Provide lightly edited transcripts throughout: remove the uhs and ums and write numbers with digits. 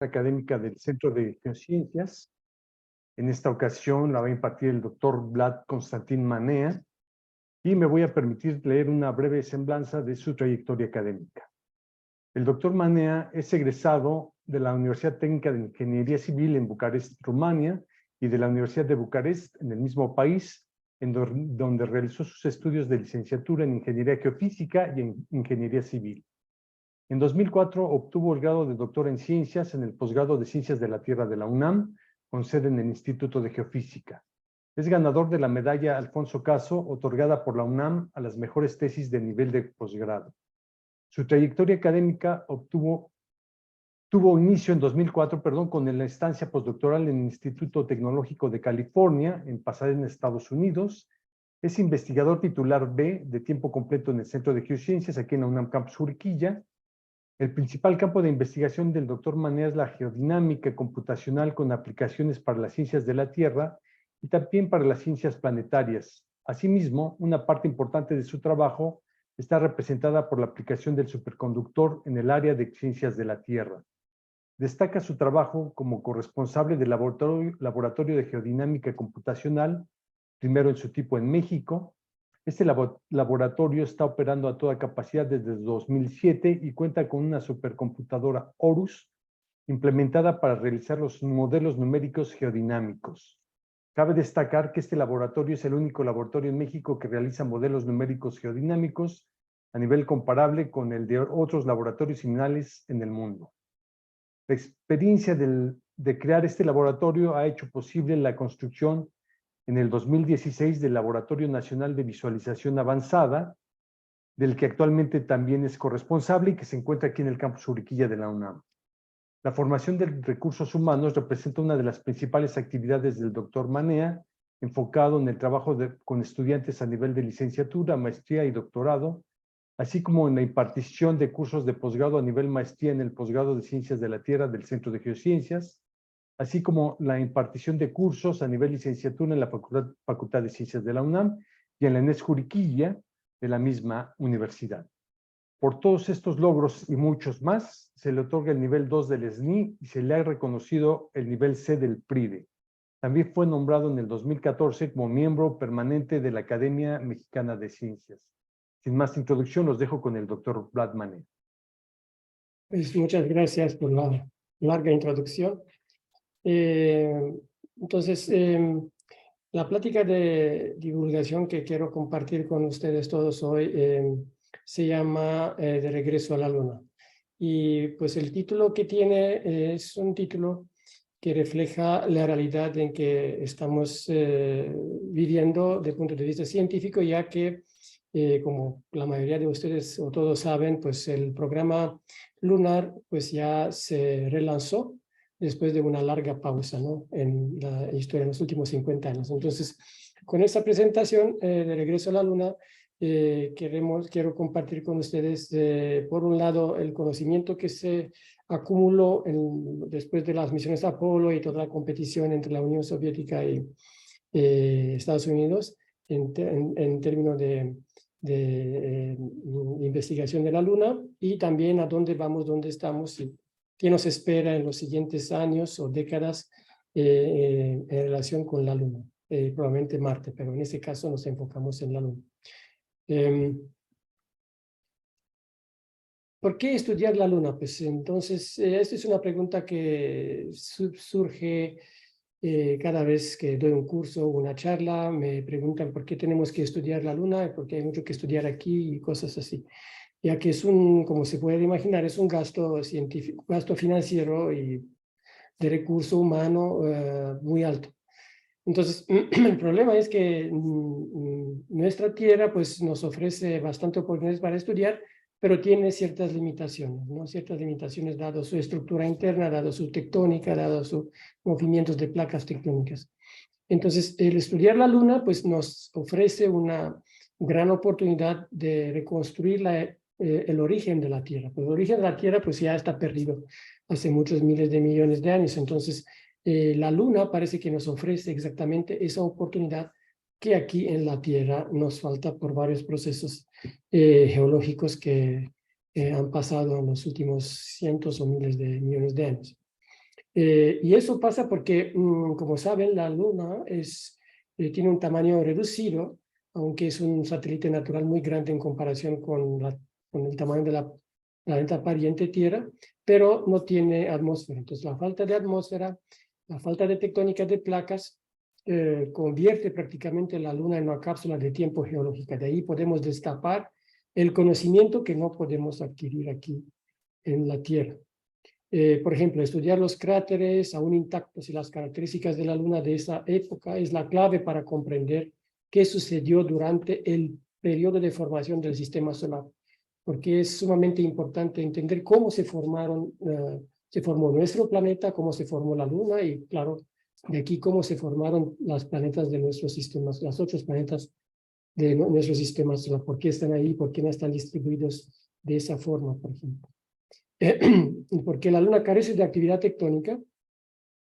académica del Centro de Geociencias. En esta ocasión la va a impartir el doctor Vlad Constantin Manea y me voy a permitir leer una breve semblanza de su trayectoria académica. El doctor Manea es egresado de la Universidad Técnica de Ingeniería Civil en Bucarest, Rumania, y de la Universidad de Bucarest, en el mismo país, donde realizó sus estudios de licenciatura en Ingeniería Geofísica y en Ingeniería Civil. En 2004 obtuvo el grado de doctor en Ciencias en el posgrado de Ciencias de la Tierra de la UNAM, con sede en el Instituto de Geofísica. Es ganador de la medalla Alfonso Caso, otorgada por la UNAM a las mejores tesis de nivel de posgrado. Su trayectoria académica tuvo inicio en 2004, con la estancia postdoctoral en el Instituto Tecnológico de California, en Pasadena, Estados Unidos. Es investigador titular B de tiempo completo en el Centro de Geociencias, aquí en la UNAM Campus Juriquilla. El principal campo de investigación del doctor Manea es la geodinámica computacional con aplicaciones para las ciencias de la Tierra y también para las ciencias planetarias. Asimismo, una parte importante de su trabajo está representada por la aplicación del superconductor en el área de ciencias de la Tierra. Destaca su trabajo como corresponsable del laboratorio de geodinámica computacional, primero en su tipo en México. Este laboratorio está operando a toda capacidad desde 2007 y cuenta con una supercomputadora Horus implementada para realizar los modelos numéricos geodinámicos. Cabe destacar que este laboratorio es el único laboratorio en México que realiza modelos numéricos geodinámicos a nivel comparable con el de otros laboratorios similares en el mundo. La experiencia de crear este laboratorio ha hecho posible la construcción en el 2016 del Laboratorio Nacional de Visualización Avanzada, del que actualmente también es corresponsable y que se encuentra aquí en el campus Juriquilla de la UNAM. La formación de recursos humanos representa una de las principales actividades del doctor Manea, enfocado en el trabajo con estudiantes a nivel de licenciatura, maestría y doctorado, así como en la impartición de cursos de posgrado a nivel maestría en el posgrado de Ciencias de la Tierra del Centro de Geociencias, así como la impartición de cursos a nivel licenciatura en la Facultad de Ciencias de la UNAM y en la ENES Juriquilla de la misma universidad. Por todos estos logros y muchos más, se le otorga el nivel 2 del SNI y se le ha reconocido el nivel C del PRIDE. También fue nombrado en el 2014 como miembro permanente de la Academia Mexicana de Ciencias. Sin más introducción, los dejo con el doctor Vlad Manea. Pues muchas gracias por la larga introducción. Entonces, la plática de divulgación que quiero compartir con ustedes todos hoy se llama De regreso a la Luna. Y pues el título que tiene es un título que refleja la realidad en que estamos viviendo desde el punto de vista científico, ya que, como la mayoría de ustedes o todos saben, pues el programa lunar pues ya se relanzó después de una larga pausa, ¿no?, en la historia, en los últimos 50 años. Entonces, con esta presentación de regreso a la Luna, quiero compartir con ustedes, por un lado, el conocimiento que se acumuló después de las misiones Apolo y toda la competición entre la Unión Soviética y Estados Unidos en términos de investigación de la Luna, y también a dónde vamos, dónde estamos y qué nos espera en los siguientes años o décadas en relación con la Luna. Probablemente Marte, pero en este caso nos enfocamos en la Luna. ¿Por qué estudiar la Luna? Pues entonces, esta es una pregunta que surge cada vez que doy un curso o una charla. Me preguntan por qué tenemos que estudiar la Luna, porque hay mucho que estudiar aquí y cosas así. Ya que es como se puede imaginar, es un gasto científico, gasto financiero y de recurso humano muy alto. Entonces, el problema es que nuestra Tierra pues, nos ofrece bastante oportunidades para estudiar, pero tiene ciertas limitaciones, ¿no? Ciertas limitaciones dado su estructura interna, dado su tectónica, dado sus movimientos de placas tectónicas. Entonces, el estudiar la Luna pues, nos ofrece una gran oportunidad de reconstruir el origen de la Tierra. Pues el origen de la Tierra pues, ya está perdido hace muchos miles de millones de años. Entonces, la Luna parece que nos ofrece exactamente esa oportunidad que aquí en la Tierra nos falta por varios procesos geológicos que han pasado en los últimos cientos o miles de millones de años. Y eso pasa porque, como saben, la Luna tiene un tamaño reducido, aunque es un satélite natural muy grande en comparación con el tamaño de la planeta pariente Tierra, pero no tiene atmósfera. Entonces, la falta de atmósfera, la falta de tectónica de placas, convierte prácticamente la Luna en una cápsula de tiempo geológica. De ahí podemos destapar el conocimiento que no podemos adquirir aquí en la Tierra. Por ejemplo, estudiar los cráteres aún intactos y las características de la Luna de esa época es la clave para comprender qué sucedió durante el periodo de formación del sistema solar, porque es sumamente importante entender cómo se formó nuestro planeta, cómo se formó la Luna y, claro, de aquí cómo se formaron los planetas de nuestros sistemas, los otros planetas de nuestro sistema solar, por qué están ahí, por qué no están distribuidos de esa forma, por ejemplo. Porque la Luna carece de actividad tectónica,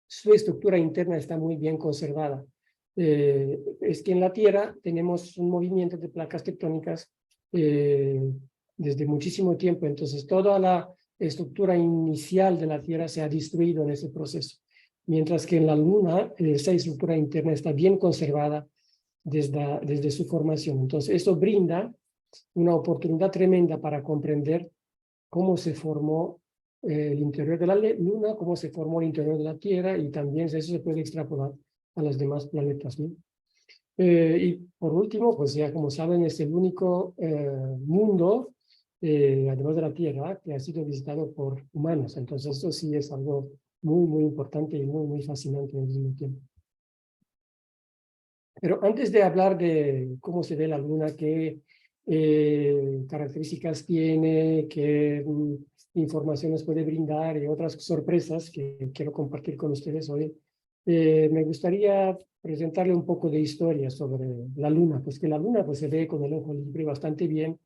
su estructura interna está muy bien conservada. Es que en la Tierra tenemos un movimiento de placas tectónicas desde muchísimo tiempo, entonces toda la estructura inicial de la Tierra se ha destruido en ese proceso, mientras que en la Luna esa estructura interna está bien conservada desde su formación. Entonces eso brinda una oportunidad tremenda para comprender cómo se formó el interior de la Luna, cómo se formó el interior de la Tierra, y también eso se puede extrapolar a los demás planetas, ¿no? Y por último, pues ya como saben, es el único mundo, además de la Tierra, que ha sido visitado por humanos. Entonces esto sí es algo muy, muy importante y muy, muy fascinante al mismo tiempo. Pero antes de hablar de cómo se ve la Luna, qué características tiene, qué información nos puede brindar y otras sorpresas que quiero compartir con ustedes hoy, me gustaría presentarle un poco de historia sobre la Luna, pues que la Luna pues, se ve con el ojo libre bastante bien.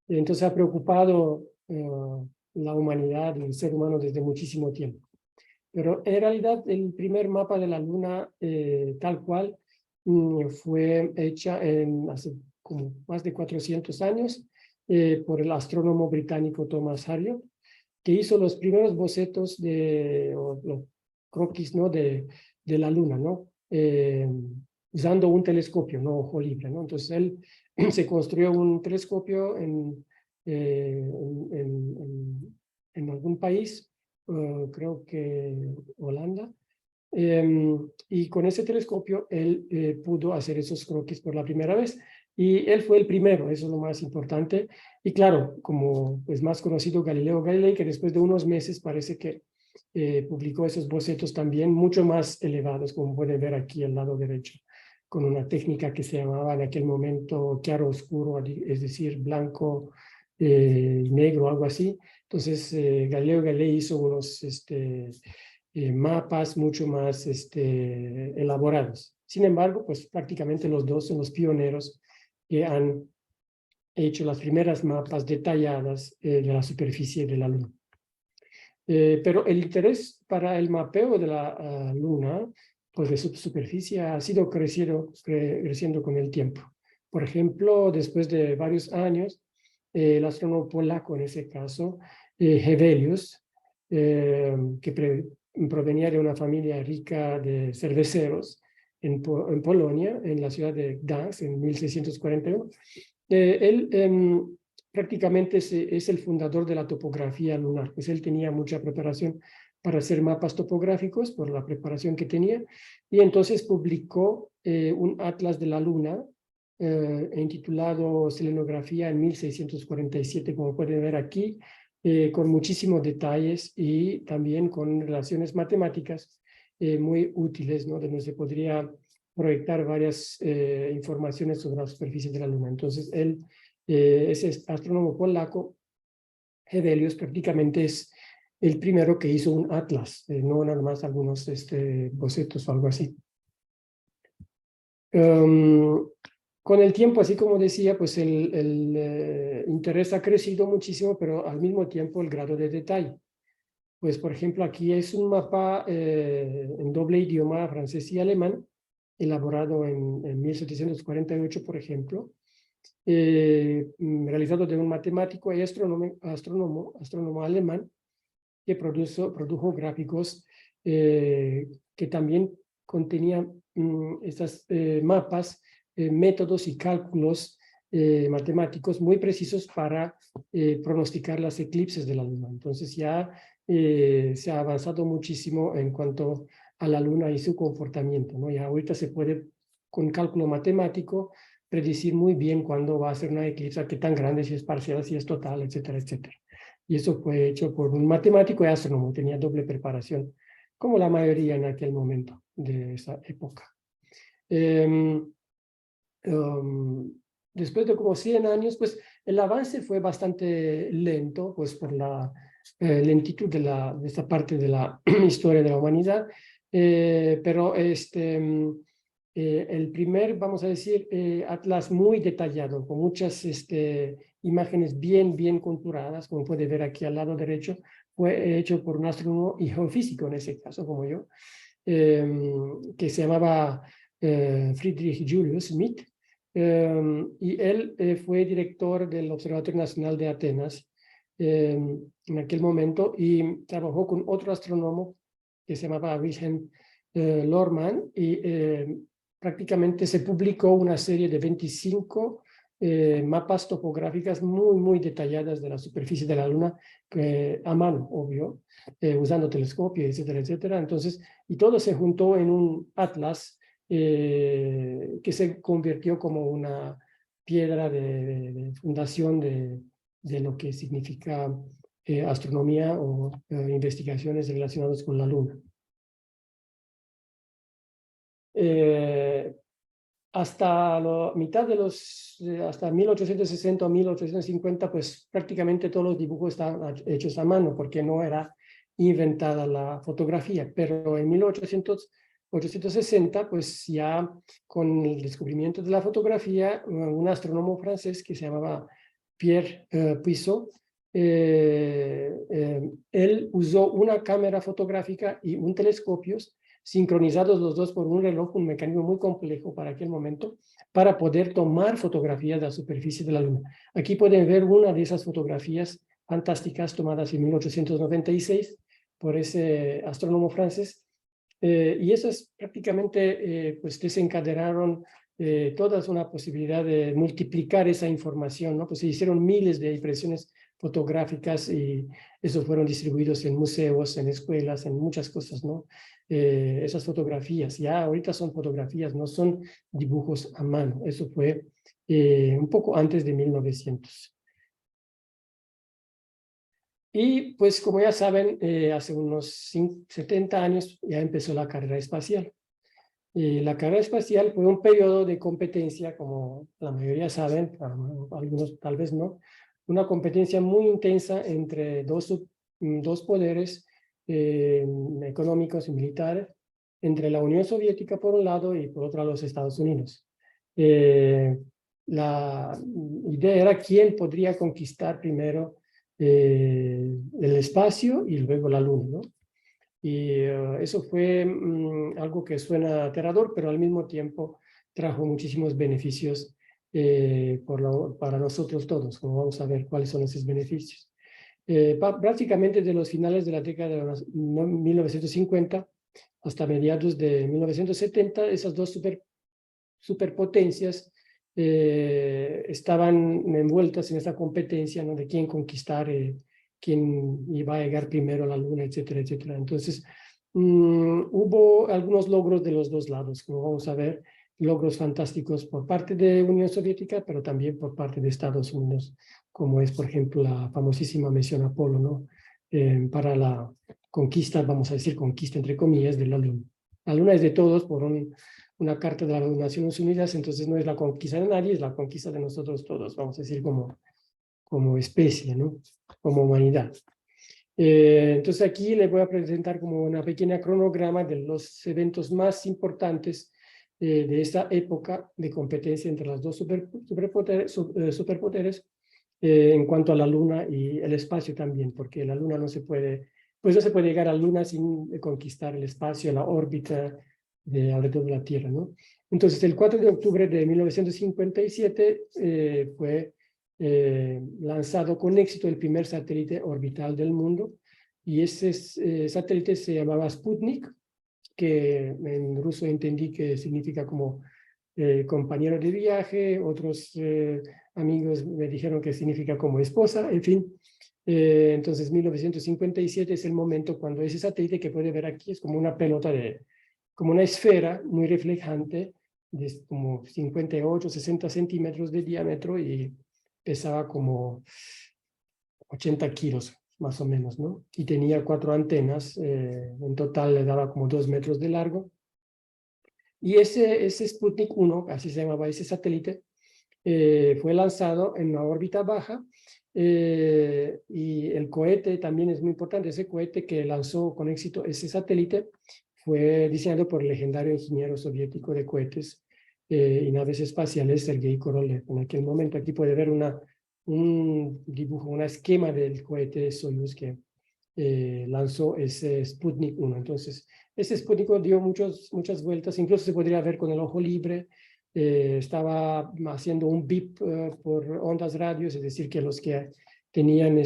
Entonces ha preocupado la humanidad, el ser humano desde muchísimo tiempo. Pero en realidad el primer mapa de la Luna tal cual fue hecha hace como más de 400 años por el astrónomo británico Thomas Harriot, que hizo los primeros bocetos o los croquis, ¿no? de la Luna, ¿no? Usando un telescopio, no ojo libre, ¿no? Entonces él se construyó un telescopio en algún país, creo que Holanda, y con ese telescopio él pudo hacer esos croquis por la primera vez. Y él fue el primero, eso es lo más importante. Y claro, como es más conocido Galileo Galilei, que después de unos meses parece que publicó esos bocetos también mucho más elevados, como pueden ver aquí al lado derecho, con una técnica que se llamaba en aquel momento claro oscuro, es decir, blanco, negro, algo así. Entonces Galileo Galilei hizo unos mapas mucho más elaborados. Sin embargo, pues prácticamente los dos son los pioneros que han hecho las primeras mapas detalladas de la superficie de la Luna. Pero el interés para el mapeo de la Luna, pues de su superficie, ha sido creciendo con el tiempo. Por ejemplo, después de varios años, el astrónomo polaco, en ese caso, Hevelius, que provenía de una familia rica de cerveceros en Polonia, en la ciudad de Gdańsk, en 1641, él prácticamente es el fundador de la topografía lunar, pues él tenía mucha preparación para hacer mapas topográficos por la preparación que tenía, y entonces publicó un atlas de la Luna intitulado Selenografía en 1647, como pueden ver aquí, con muchísimos detalles y también con relaciones matemáticas muy útiles, ¿no? Donde se podría proyectar varias informaciones sobre la superficie de la Luna. Entonces, ese astrónomo polaco, Hevelius, prácticamente es el primero que hizo un atlas, no nada más algunos bocetos o algo así. Con el tiempo, así como decía, pues el interés ha crecido muchísimo, pero al mismo tiempo el grado de detalle. Pues, por ejemplo, aquí es un mapa en doble idioma, francés y alemán, elaborado en 1748, por ejemplo, realizado de un matemático y astrónomo alemán que produjo gráficos que también contenía estos mapas, métodos y cálculos matemáticos muy precisos para pronosticar las eclipses de la luna. Entonces ya se ha avanzado muchísimo en cuanto a la luna y su comportamiento, ¿no? Ya ahorita se puede, con cálculo matemático, predecir muy bien cuándo va a ser una eclipse, qué tan grande, si es parcial, si es total, etcétera, etcétera. Y eso fue hecho por un matemático y astrónomo, tenía doble preparación, como la mayoría en aquel momento de esa época. Después de como 100 años, pues el avance fue bastante lento, pues por la lentitud de esta parte de la historia de la humanidad, pero el primer, vamos a decir, atlas muy detallado, con muchas imágenes bien conturadas, como puede ver aquí al lado derecho, fue hecho por un astrónomo y geofísico en ese caso, como yo, que se llamaba Friedrich Julius Schmidt, y él fue director del Observatorio Nacional de Atenas en aquel momento, y trabajó con otro astrónomo que se llamaba Wilhelm Lohrmann, y prácticamente se publicó una serie de 25 mapas topográficas muy detalladas de la superficie de la Luna, a mano, obvio, usando telescopio, etcétera, etcétera. Entonces, y todo se juntó en un atlas que se convirtió como una piedra de fundación de lo que significa astronomía o investigaciones relacionadas con la Luna. Hasta la mitad de hasta 1860 o 1850, pues prácticamente todos los dibujos estaban hechos a mano, porque no era inventada la fotografía. Pero en 1860, pues ya con el descubrimiento de la fotografía, un astrónomo francés que se llamaba Pierre Puiseux, él usó una cámara fotográfica y un telescopio, sincronizados los dos por un reloj, un mecanismo muy complejo para aquel momento, para poder tomar fotografías de la superficie de la Luna. Aquí pueden ver una de esas fotografías fantásticas tomadas en 1896 por ese astrónomo francés, y esas prácticamente pues desencadenaron toda una posibilidad de multiplicar esa información, ¿no? Pues se hicieron miles de impresiones fotográficas y esos fueron distribuidos en museos, en escuelas, en muchas cosas, ¿no? Esas fotografías, ya ahorita son fotografías, no son dibujos a mano. Eso fue un poco antes de 1900. Y pues como ya saben, hace unos 70 años ya empezó la carrera espacial. La carrera espacial fue un periodo de competencia, como la mayoría saben, algunos tal vez no, una competencia muy intensa entre dos poderes económicos y militares, entre la Unión Soviética por un lado y por otro lado los Estados Unidos. La idea era quién podría conquistar primero el espacio y luego la Luna, ¿no? Y eso fue algo que suena aterrador, pero al mismo tiempo trajo muchísimos beneficios para nosotros todos, como vamos a ver cuáles son esos beneficios. Prácticamente de los finales de la década de 1950 hasta mediados de 1970, esas dos superpotencias estaban envueltas en esta competencia, ¿no? De quién conquistar, quién iba a llegar primero a la Luna, etcétera, etcétera. Entonces, hubo algunos logros de los dos lados, como vamos a ver, logros fantásticos por parte de Unión Soviética, pero también por parte de Estados Unidos, como es, por ejemplo, la famosísima misión Apolo, ¿no? Para la conquista, vamos a decir, conquista entre comillas, de la Luna. La Luna es de todos por una carta de las Naciones Unidas, entonces no es la conquista de nadie, es la conquista de nosotros todos, vamos a decir, como especie, ¿no? Como humanidad. Entonces aquí les voy a presentar como una pequeña cronograma de los eventos más importantes de esta época de competencia entre las dos superpoderes en cuanto a la Luna y el espacio también, porque la Luna no se puede llegar a la Luna sin conquistar el espacio, la órbita alrededor de la Tierra, ¿no? Entonces el 4 de octubre de 1957 fue lanzado con éxito el primer satélite orbital del mundo, y ese satélite se llamaba Sputnik, que en ruso entendí que significa como compañero de viaje, otros amigos me dijeron que significa como esposa, en fin. Entonces 1957 es el momento cuando ese satélite que puede ver aquí es como una pelota como una esfera muy reflejante, de como 58, 60 centímetros de diámetro y pesaba como 80 kilos más o menos, ¿no? Y tenía 4 antenas, en total le daba como 2 metros de largo. Y ese Sputnik 1, así se llamaba ese satélite, fue lanzado en una órbita baja, y el cohete también es muy importante. Ese cohete que lanzó con éxito ese satélite fue diseñado por el legendario ingeniero soviético de cohetes y naves espaciales, Sergei Korolev. En aquel momento aquí puede ver un dibujo, un esquema del cohete Soyuz que lanzó ese Sputnik 1. Entonces, ese Sputnik 1 dio muchas vueltas, incluso se podría ver con el ojo libre. Estaba haciendo un bip por ondas radios, es decir, que los que tenían,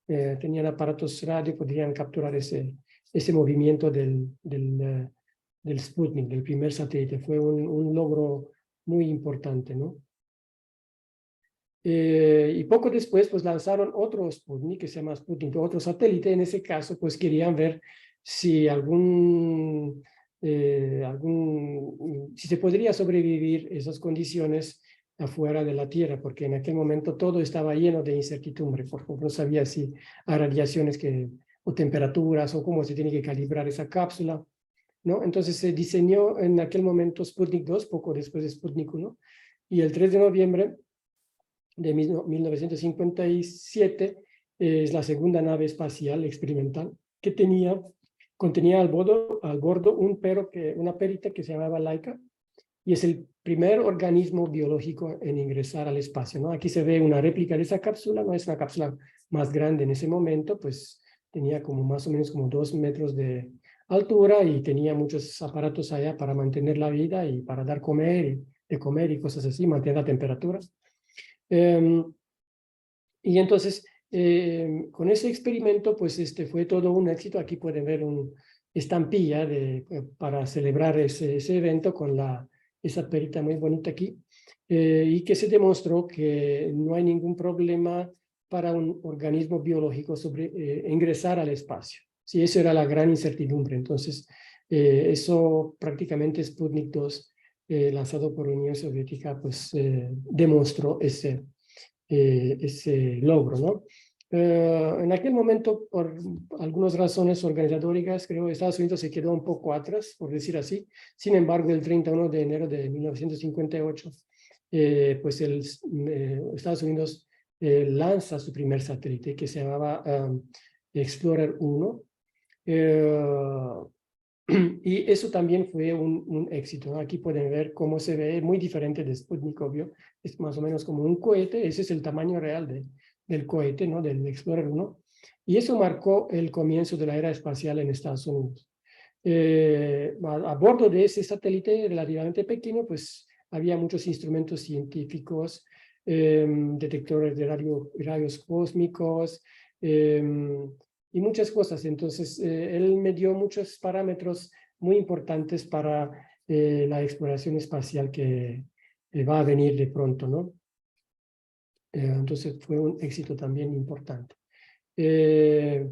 tenían aparatos radio podrían capturar ese movimiento del Sputnik, del primer satélite. Fue un logro muy importante, ¿no? Y poco después, pues lanzaron otro Sputnik, que se llama Sputnik, otro satélite. En ese caso, pues querían ver si si se podría sobrevivir esas condiciones afuera de la Tierra, porque en aquel momento todo estaba lleno de incertidumbre. Por ejemplo, no sabía si hay radiaciones o temperaturas o cómo se tiene que calibrar esa cápsula, ¿no? Entonces se diseñó en aquel momento Sputnik 2, poco después de Sputnik 1, y el 3 de noviembre de 1957 es la segunda nave espacial experimental que contenía al bordo una perita que se llamaba Laika, y es el primer organismo biológico en ingresar al espacio, ¿no? Aquí se ve una réplica de esa cápsula, no es una cápsula más grande en ese momento, pues tenía como más o menos como 2 metros de altura y tenía muchos aparatos allá para mantener la vida y para dar de comer y cosas así, mantener la temperatura. Y entonces, con ese experimento, pues fue todo un éxito. Aquí pueden ver una estampilla para celebrar ese evento con esa perita muy bonita aquí, y que se demostró que no hay ningún problema para un organismo biológico ingresar al espacio. Sí, eso era la gran incertidumbre. Entonces, eso prácticamente Sputnik 2, lanzado por la Unión Soviética, pues demostró ese logro, ¿no? En aquel momento, por algunas razones organizadoras, creo que Estados Unidos se quedó un poco atrás, por decir así. Sin embargo, el 31 de enero de 1958, pues Estados Unidos lanza su primer satélite, que se llamaba Explorer 1. Y eso también fue un éxito, ¿no? Aquí pueden ver cómo se ve, muy diferente de Sputnik, obvio. Es más o menos como un cohete. Ese es el tamaño real del cohete, ¿no? Del Explorer 1. Y eso marcó el comienzo de la era espacial en Estados Unidos. A bordo de ese satélite relativamente pequeño, pues había muchos instrumentos científicos, detectores de rayos cósmicos, y muchas cosas. Entonces, él me dio muchos parámetros muy importantes para la exploración espacial que va a venir de pronto, ¿no? Entonces, fue un éxito también importante.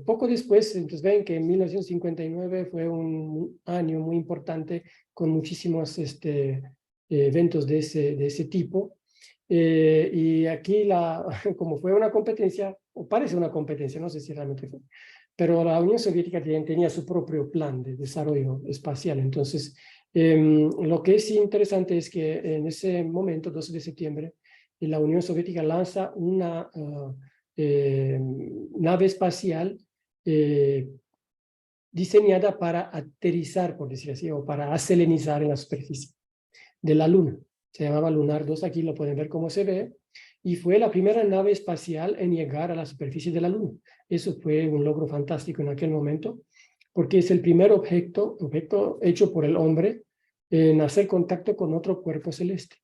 Poco después, entonces ven que en 1959 fue un año muy importante con muchísimos eventos de ese tipo. Y aquí, como fue una competencia, o parece una competencia, no sé si realmente fue, pero la Unión Soviética tenía su propio plan de desarrollo espacial. Entonces, lo que es interesante es que en ese momento, 12 de septiembre, la Unión Soviética lanza una nave espacial diseñada para aterrizar, por decir así, o para aselenizar en la superficie de la Luna. Se llamaba Lunar 2, aquí lo pueden ver cómo se ve, y fue la primera nave espacial en llegar a la superficie de la Luna. Eso fue un logro fantástico en aquel momento, porque es el primer objeto hecho por el hombre en hacer contacto con otro cuerpo celeste,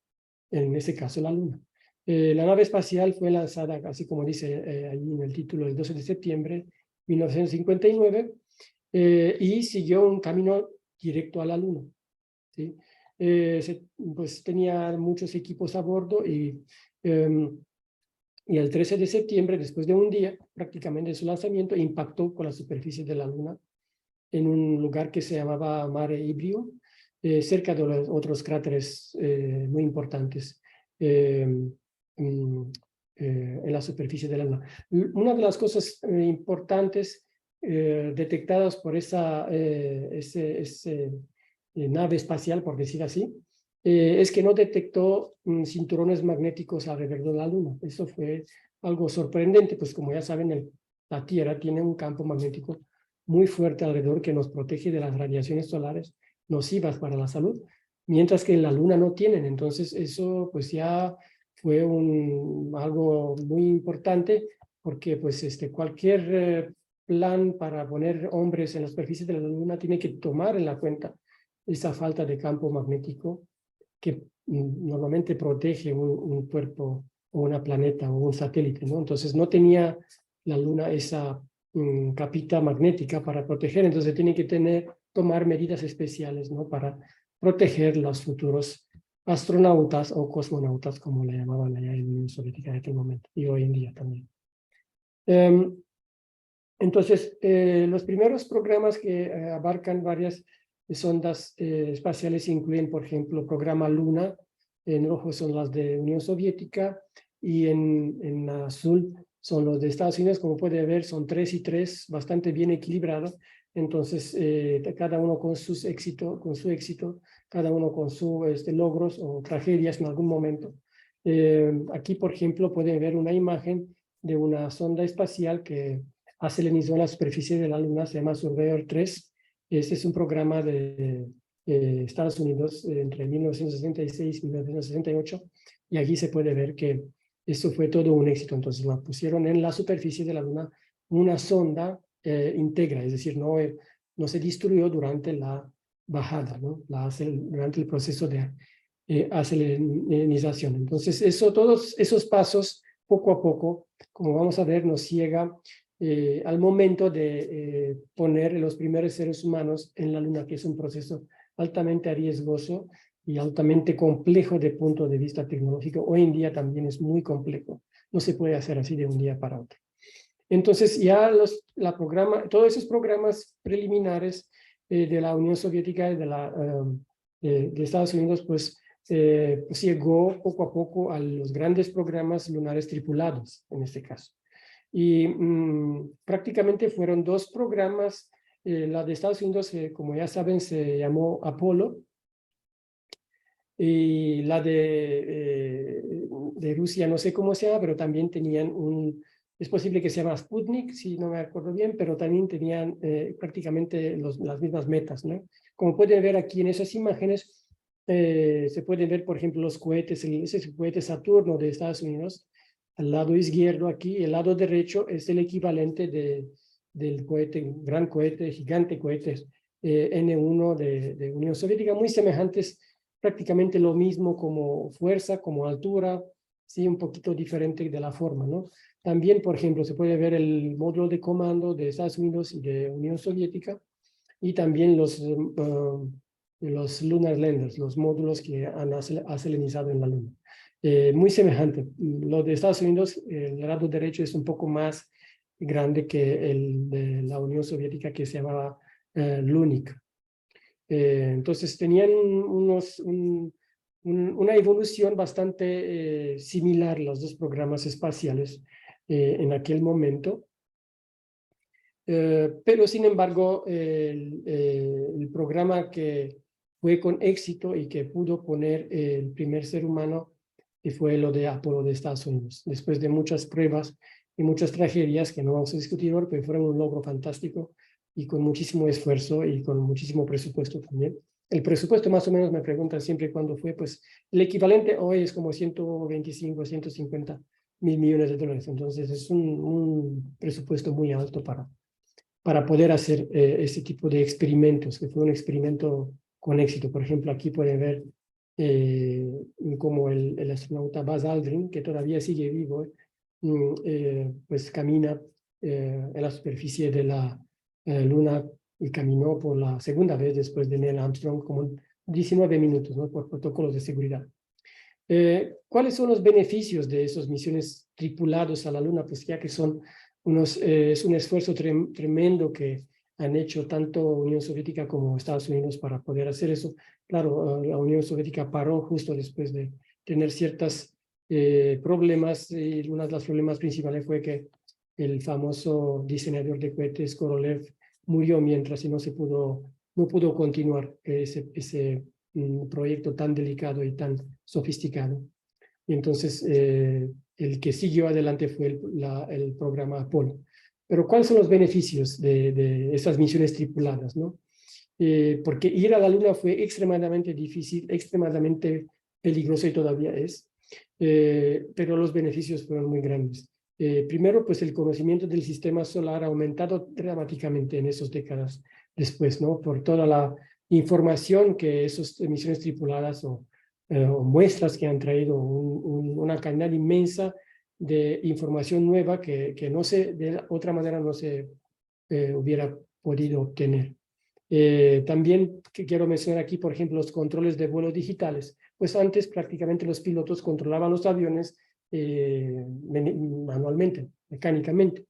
en ese caso la Luna. La nave espacial fue lanzada, así como dice ahí en el título, el 12 de septiembre, 1959, y siguió un camino directo a la Luna, ¿sí? Pues tenía muchos equipos a bordo y el 13 de septiembre, después de un día prácticamente de su lanzamiento, impactó con la superficie de la Luna en un lugar que se llamaba Mare Imbrium, cerca de los otros cráteres muy importantes en la superficie de la Luna. Una de las cosas importantes detectadas por esa nave espacial, por decir así, es que no detectó cinturones magnéticos alrededor de la Luna. Eso fue algo sorprendente, pues como ya saben, la Tierra tiene un campo magnético muy fuerte alrededor que nos protege de las radiaciones solares nocivas para la salud, mientras que en la Luna no tienen. Entonces eso pues ya fue algo muy importante, porque pues cualquier plan para poner hombres en la superficie de la Luna tiene que tomar en la cuenta esa falta de campo magnético que normalmente protege un cuerpo o una planeta o un satélite, ¿no? Entonces no tenía la Luna esa capita magnética para proteger, entonces tiene que tomar medidas especiales, ¿no? Para proteger los futuros astronautas o cosmonautas, como le llamaban allá en la Unión Soviética en aquel momento, y hoy en día también. Entonces, los primeros programas que abarcan varias sondas espaciales incluyen, por ejemplo, programa Luna. En rojo son las de Unión Soviética y en azul son los de Estados Unidos. Como puede ver, son 3 y 3, bastante bien equilibrados. Entonces, cada uno con su éxito, cada uno con sus logros o tragedias en algún momento. Aquí, por ejemplo, pueden ver una imagen de una sonda espacial que selenizó la superficie de la Luna, se llama Surveyor 3. Este es un programa de Estados Unidos entre 1966 y 1968, y aquí se puede ver que esto fue todo un éxito. Entonces la pusieron en la superficie de la Luna una sonda íntegra, es decir, no se destruyó durante la bajada, ¿no? Durante el proceso de acelenización. Entonces todos esos pasos, poco a poco, como vamos a ver, nos llega al momento de poner los primeros seres humanos en la Luna, que es un proceso altamente riesgoso y altamente complejo de punto de vista tecnológico. Hoy en día también es muy complejo. No se puede hacer así de un día para otro. Entonces ya todos esos programas preliminares de la Unión Soviética y de Estados Unidos, pues llegó poco a poco a los grandes programas lunares tripulados, en este caso. Y prácticamente fueron 2 programas. La de Estados Unidos, como ya saben, se llamó Apolo, y la de Rusia no sé cómo se llama, pero también tenían es posible que se llama Sputnik, si no me acuerdo bien, pero también tenían prácticamente las mismas metas, ¿no? Como pueden ver aquí en esas imágenes, se pueden ver, por ejemplo, los cohetes, ese cohete Saturno de Estados Unidos, al lado izquierdo aquí, el lado derecho es el equivalente del cohete, gran cohete, gigante cohete N1 de Unión Soviética, muy semejantes, prácticamente lo mismo como fuerza, como altura, sí, un poquito diferente de la forma, ¿no? También, por ejemplo, se puede ver el módulo de comando de Estados Unidos y de Unión Soviética, y también los Lunar Landers, los módulos que han aselenizado en la Luna. Muy semejante. Lo de Estados Unidos, el lado derecho es un poco más grande que el de la Unión Soviética, que se llamaba Lunik. Entonces tenían una evolución bastante similar los 2 programas espaciales en aquel momento. Pero sin embargo, el programa que fue con éxito y que pudo poner el primer ser humano fue lo de Apolo de Estados Unidos. Después de muchas pruebas y muchas tragedias que no vamos a discutir ahora, pero fueron un logro fantástico y con muchísimo esfuerzo y con muchísimo presupuesto también. El presupuesto más o menos me preguntan siempre cuándo fue, pues el equivalente hoy es como 125, 150 mil millones de dólares. Entonces es un presupuesto muy alto para poder hacer este tipo de experimentos, que fue un experimento con éxito. Por ejemplo, aquí pueden ver cómo el astronauta Buzz Aldrin, que todavía sigue vivo, pues camina en la superficie de la Luna y caminó por la segunda vez después de Neil Armstrong, como 19 minutos, ¿no? Por protocolos de seguridad. ¿Cuáles son los beneficios de esas misiones tripuladas a la Luna? Pues ya que son es un esfuerzo tremendo que han hecho tanto Unión Soviética como Estados Unidos para poder hacer eso. Claro, la Unión Soviética paró justo después de tener ciertos problemas, y uno de los problemas principales fue que el famoso diseñador de cohetes, Korolev, murió mientras y no pudo continuar ese proyecto tan delicado y tan sofisticado. Y entonces el que siguió adelante fue el programa Apolo. Pero ¿cuáles son los beneficios de esas misiones tripuladas, ¿no? Porque ir a la Luna fue extremadamente difícil, extremadamente peligroso y todavía es, pero los beneficios fueron muy grandes. Primero, pues el conocimiento del sistema solar ha aumentado dramáticamente en esas décadas después, ¿no? Por toda la información que esas misiones tripuladas o muestras que han traído una cantidad inmensa de información nueva que no se, de otra manera no se hubiera podido obtener. También quiero mencionar aquí, por ejemplo, los controles de vuelo digitales. Pues antes prácticamente los pilotos controlaban los aviones manualmente, mecánicamente.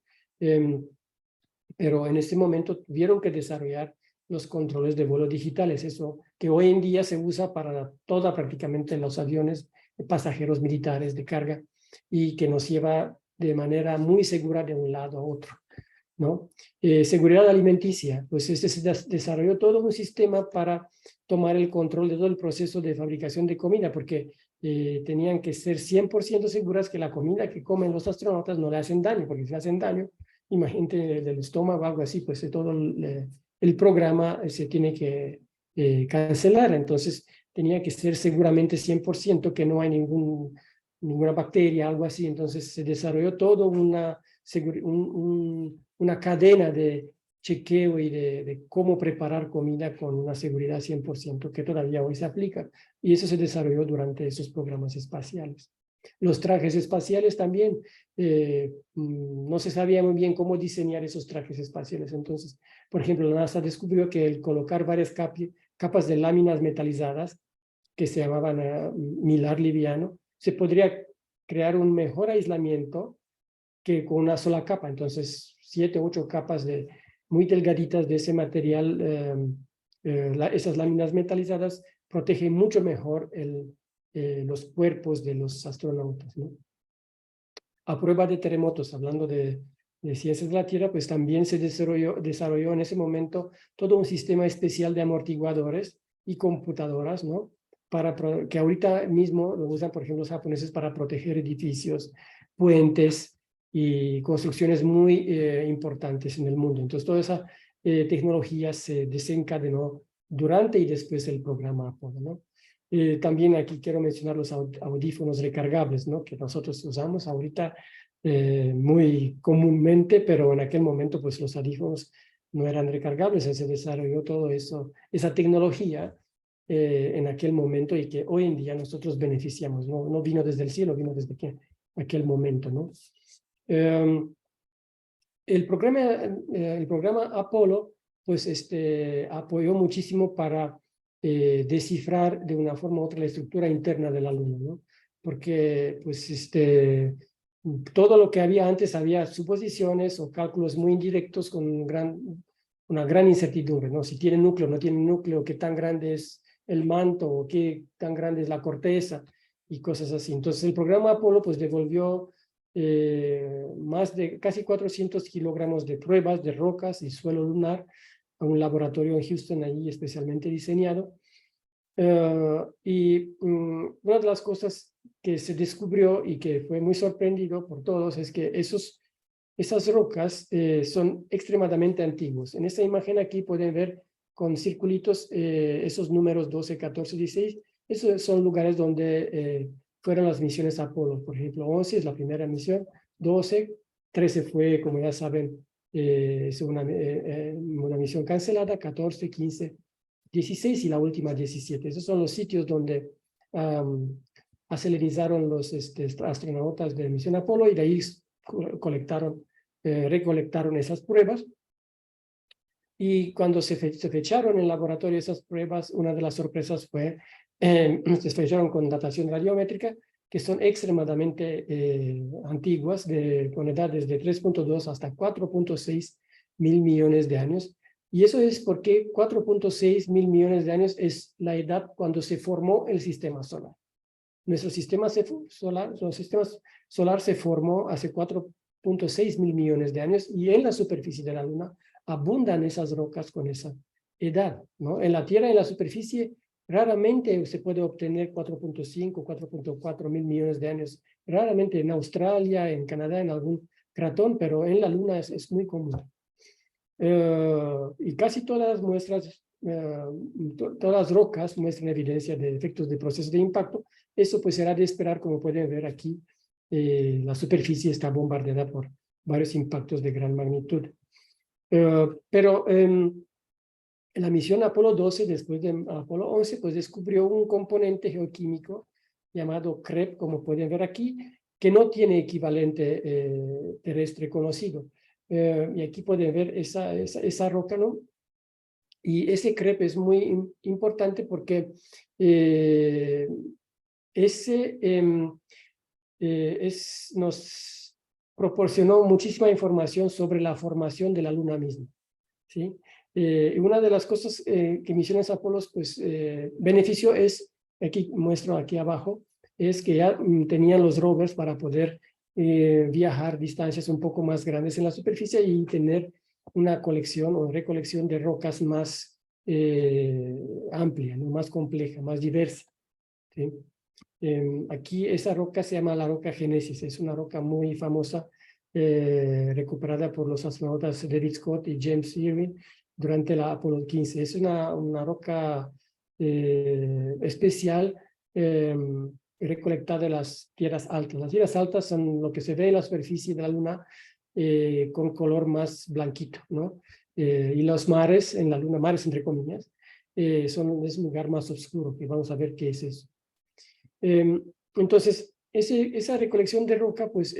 Pero en este momento tuvieron que desarrollar los controles de vuelo digitales, eso que hoy en día se usa para prácticamente los aviones de pasajeros militares de carga y que nos lleva de manera muy segura de un lado a otro, ¿no? Seguridad alimenticia, pues se desarrolló todo un sistema para tomar el control de todo el proceso de fabricación de comida, porque tenían que ser 100% seguras que la comida que comen los astronautas no le hacen daño, porque si le hacen daño, imagínate del estómago o algo así, pues todo el programa se tiene que cancelar. Entonces tenía que ser seguramente 100% que no hay ninguna bacteria, algo así. Entonces se desarrolló todo una cadena de chequeo y de cómo preparar comida con una seguridad 100% que todavía hoy se aplica. Y eso se desarrolló durante esos programas espaciales. Los trajes espaciales también, no se sabía muy bien cómo diseñar esos trajes espaciales. Entonces, por ejemplo, la NASA descubrió que el colocar varias capas de láminas metalizadas, que se llamaban milar liviano, se podría crear un mejor aislamiento que con una sola capa. Entonces, 7 u 8 capas muy delgaditas de ese material, esas láminas metalizadas protegen mucho mejor los cuerpos de los astronautas, ¿no? A prueba de terremotos, hablando de ciencias de la Tierra, pues también se desarrolló en ese momento todo un sistema especial de amortiguadores y computadoras, ¿no? Que ahorita mismo lo usan, por ejemplo, los japoneses para proteger edificios, puentes y construcciones muy importantes en el mundo. Entonces, toda esa tecnología se desencadenó durante y después del programa Apolo, ¿no? También aquí quiero mencionar los audífonos recargables, ¿no? Que nosotros usamos ahorita muy comúnmente, pero en aquel momento pues los audífonos no eran recargables. Se desarrolló todo eso, esa tecnología en aquel momento y que hoy en día nosotros beneficiamos, ¿no? No vino desde el cielo, vino desde aquel momento, ¿no? El programa Apolo pues apoyó muchísimo para descifrar de una forma u otra la estructura interna de la Luna, ¿no? Porque pues todo lo que había antes había suposiciones o cálculos muy indirectos con una gran incertidumbre, ¿no? Si tiene núcleo, no tiene núcleo, qué tan grande es el manto o qué tan grande es la corteza y cosas así. Entonces el programa Apolo pues devolvió más de casi 400 kilogramos de pruebas de rocas y suelo lunar a un laboratorio en Houston, allí especialmente diseñado. Una de las cosas que se descubrió y que fue muy sorprendido por todos es que esas rocas son extremadamente antiguos. En esta imagen aquí pueden ver con circulitos esos números 12, 14, 16. Esos son lugares donde fueron las misiones Apolo. Por ejemplo, 11 es la primera misión, 12, 13 fue, como ya saben, es una misión cancelada, 14, 15, 16 y la última 17. Esos son los sitios donde acelerizaron los astronautas de misión Apolo y de ahí colectaron recolectaron esas pruebas. Y cuando se fecharon en el laboratorio esas pruebas, una de las sorpresas fue, se fecharon con datación radiométrica, que son extremadamente antiguas, con edades de 3.2 hasta 4.6 mil millones de años. Y eso es porque 4.6 mil millones de años es la edad cuando se formó el sistema solar. Nuestro sistema solar se formó hace 4.6 mil millones de años y en la superficie de la Luna abundan esas rocas con esa edad, ¿no? En la Tierra, en la superficie, raramente se puede obtener 4.5, 4.4 mil millones de años. Raramente en Australia, en Canadá, en algún cratón, pero en la Luna es muy común. Y casi todas las muestras, todas las rocas muestran evidencia de efectos de procesos de impacto. Eso pues será de esperar, como pueden ver aquí, la superficie está bombardeada por varios impactos de gran magnitud. Pero la misión Apolo 12, después de Apolo 11, pues descubrió un componente geoquímico llamado CREB, como pueden ver aquí, que no tiene equivalente terrestre conocido. Y aquí pueden ver esa roca, ¿no? Y ese CREB es muy importante porque nos proporcionó muchísima información sobre la formación de la Luna misma, ¿sí? Y una de las cosas que misiones Apolos, pues, beneficio es, aquí muestro aquí abajo, es que ya tenían los rovers para poder viajar distancias un poco más grandes en la superficie y tener una colección o recolección de rocas más amplia, ¿no? Más compleja, más diversa, ¿sí? Aquí esa roca se llama la roca Génesis, es una roca muy famosa, recuperada por los astronautas David Scott y James Irwin durante la Apolo 15. Es una roca especial recolectada de las tierras altas. Las tierras altas son lo que se ve en la superficie de la Luna con color más blanquito, ¿no? Y los mares en la Luna, mares entre comillas, es un lugar más oscuro, que vamos a ver qué es eso. Entonces, esa recolección de roca, pues,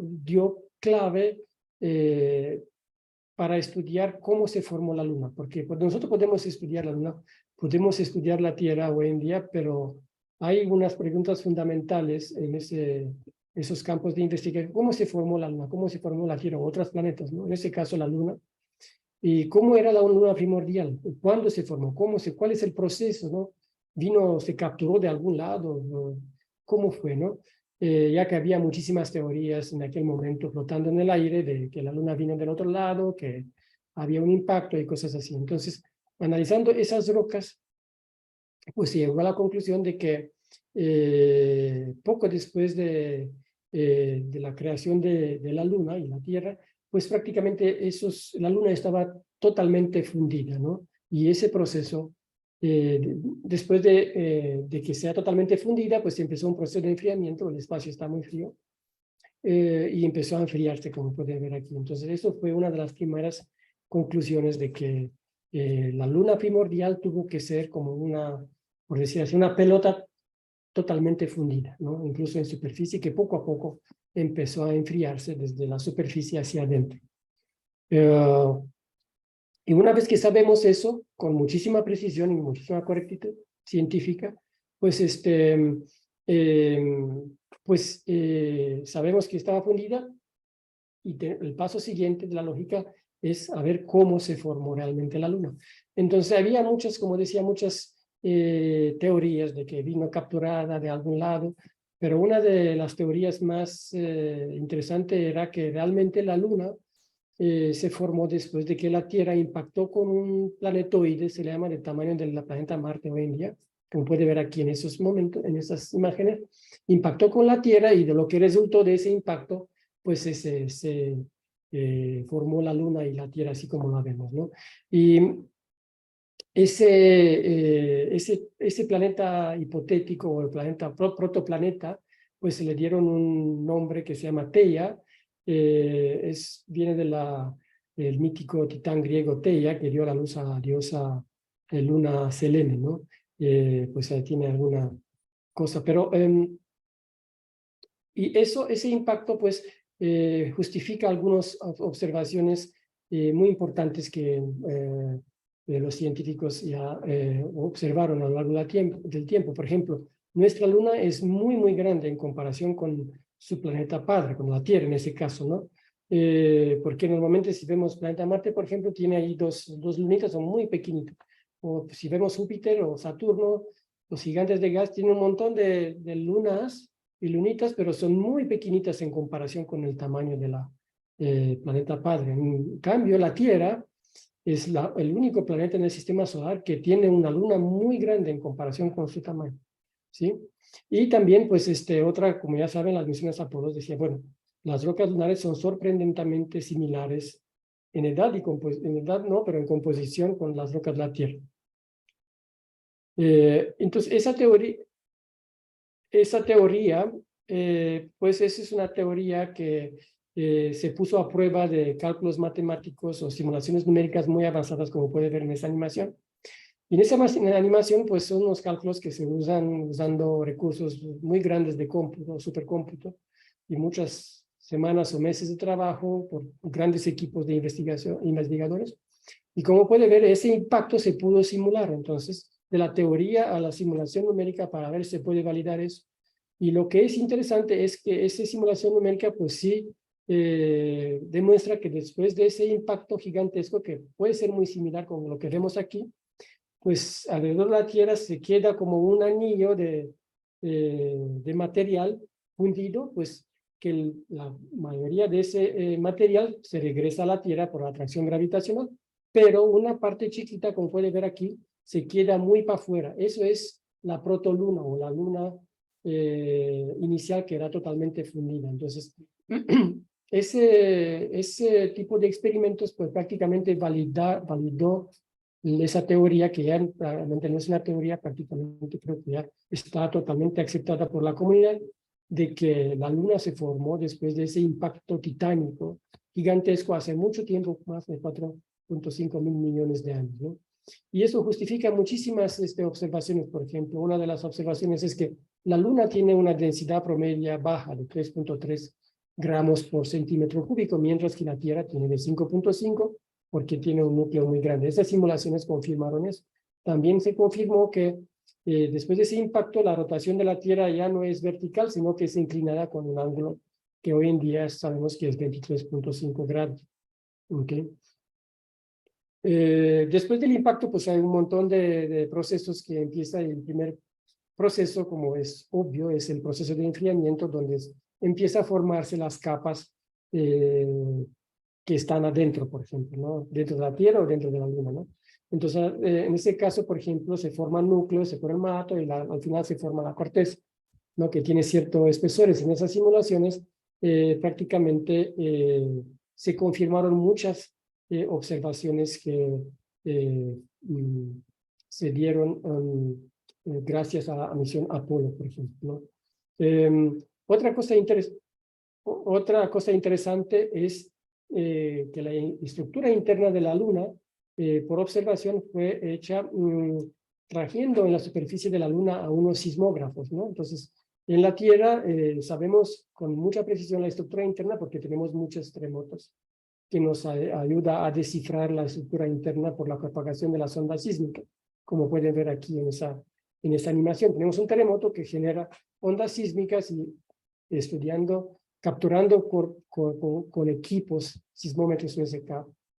dio clave para estudiar cómo se formó la Luna, porque pues, nosotros podemos estudiar la Luna, podemos estudiar la Tierra hoy en día, pero hay unas preguntas fundamentales en esos campos de investigación. ¿Cómo se formó la Luna? ¿Cómo se formó la Tierra o otros planetas, ¿no? En este caso, la Luna. ¿Y cómo era la Luna primordial? ¿Cuándo se formó? ¿Cuál es el proceso, no? ¿Se capturó de algún lado? ¿No? ¿Cómo fue, no? Ya que había muchísimas teorías en aquel momento flotando en el aire de que la Luna vino del otro lado, que había un impacto y cosas así. Entonces, analizando esas rocas, pues se llegó a la conclusión de que poco después de la creación de la Luna y la Tierra, pues prácticamente la Luna estaba totalmente fundida, ¿no? Y ese proceso, después de que sea totalmente fundida, pues empezó un proceso de enfriamiento, el espacio está muy frío, y empezó a enfriarse, como pueden ver aquí. Entonces, eso fue una de las primeras conclusiones de que la Luna primordial tuvo que ser como por decir así, una pelota totalmente fundida, ¿no? Incluso en superficie, que poco a poco empezó a enfriarse desde la superficie hacia adentro. Y una vez que sabemos eso, con muchísima precisión y muchísima correctitud científica, pues, sabemos que estaba fundida y el paso siguiente de la lógica es a ver cómo se formó realmente la Luna. Entonces había muchas, como decía, muchas teorías de que vino capturada de algún lado, pero una de las teorías más interesantes era que realmente la Luna se formó después de que la Tierra impactó con un planetoide, se le llama del tamaño del planeta Marte hoy en día, como puede ver aquí en esos momentos, en esas imágenes, impactó con la Tierra y de lo que resultó de ese impacto, pues se formó la Luna y la Tierra así como la vemos, ¿no? Y ese planeta hipotético o el planeta protoplaneta, pues se le dieron un nombre que se llama Theia, viene del mítico titán griego Theia, que dio a la luz a la diosa Luna Selene, ¿no? Pues ahí tiene alguna cosa, pero y ese impacto, pues, justifica algunas observaciones muy importantes que los científicos ya observaron a lo largo del tiempo. Por ejemplo, nuestra luna es muy, muy grande en comparación con su planeta padre, con la Tierra en ese caso, ¿no? Porque normalmente si vemos planeta Marte, por ejemplo, tiene ahí dos lunitas, son muy pequeñitas. O si vemos Júpiter o Saturno, los gigantes de gas tienen un montón de lunas y lunitas, pero son muy pequeñitas en comparación con el tamaño de la planeta padre. En cambio, la Tierra es el único planeta en el sistema solar que tiene una luna muy grande en comparación con su tamaño, ¿sí? Y también, pues, otra, como ya saben, las misiones Apolo decía, bueno, las rocas lunares son sorprendentemente similares en edad, en edad no, pero en composición con las rocas de la Tierra. Entonces, esa teoría, pues esa es una teoría que se puso a prueba de cálculos matemáticos o simulaciones numéricas muy avanzadas, como puede ver en esa animación. Y en esa animación, pues son unos cálculos que se usan usando recursos muy grandes de cómputo, supercómputo, y muchas semanas o meses de trabajo por grandes equipos de investigadores. Y como puede ver, ese impacto se pudo simular. Entonces, de la teoría a la simulación numérica para ver si se puede validar eso. Y lo que es interesante es que esa simulación numérica, pues sí, demuestra que después de ese impacto gigantesco, que puede ser muy similar con lo que vemos aquí, pues alrededor de la Tierra se queda como un anillo de material fundido, pues que la mayoría de ese material se regresa a la Tierra por atracción gravitacional, pero una parte chiquita, como puede ver aquí, se queda muy para afuera. Eso es la protoluna o la luna inicial que era totalmente fundida. Entonces, ese tipo de experimentos pues prácticamente validó esa teoría que ya realmente no es una teoría, prácticamente creo que ya está totalmente aceptada por la comunidad, de que la luna se formó después de ese impacto titánico gigantesco hace mucho tiempo, más de 4.5 mil millones de años, ¿no? Y eso justifica muchísimas observaciones. Por ejemplo, una de las observaciones es que la luna tiene una densidad promedio baja de 3.3 gramos por centímetro cúbico, mientras que la Tierra tiene de 5.5 porque tiene un núcleo muy grande. Esas simulaciones confirmaron eso. También se confirmó que después de ese impacto, la rotación de la Tierra ya no es vertical, sino que es inclinada con un ángulo que hoy en día sabemos que es 23.5 grados. ¿Okay? Después del impacto, pues hay un montón de procesos que empieza. El primer proceso, como es obvio, es el proceso de enfriamiento, donde empieza a formarse las capas que están adentro, por ejemplo, ¿no? Dentro de la Tierra o dentro de la Luna, ¿no? Entonces, en ese caso, por ejemplo, se forman núcleos, se forma el manto y al final se forma la corteza, ¿no? Que tiene ciertos espesores. En esas simulaciones, prácticamente se confirmaron muchas observaciones que se dieron gracias a la misión Apolo, por ejemplo, ¿no? Otra cosa interesante es que la estructura interna de la Luna, por observación, fue hecha trayendo en la superficie de la Luna a unos sismógrafos, ¿no? Entonces, en la Tierra sabemos con mucha precisión la estructura interna porque tenemos muchos terremotos que nos ayuda a descifrar la estructura interna por la propagación de las ondas sísmicas, como pueden ver aquí en esa animación. Tenemos un terremoto que genera ondas sísmicas y capturando con equipos sismómetros en ese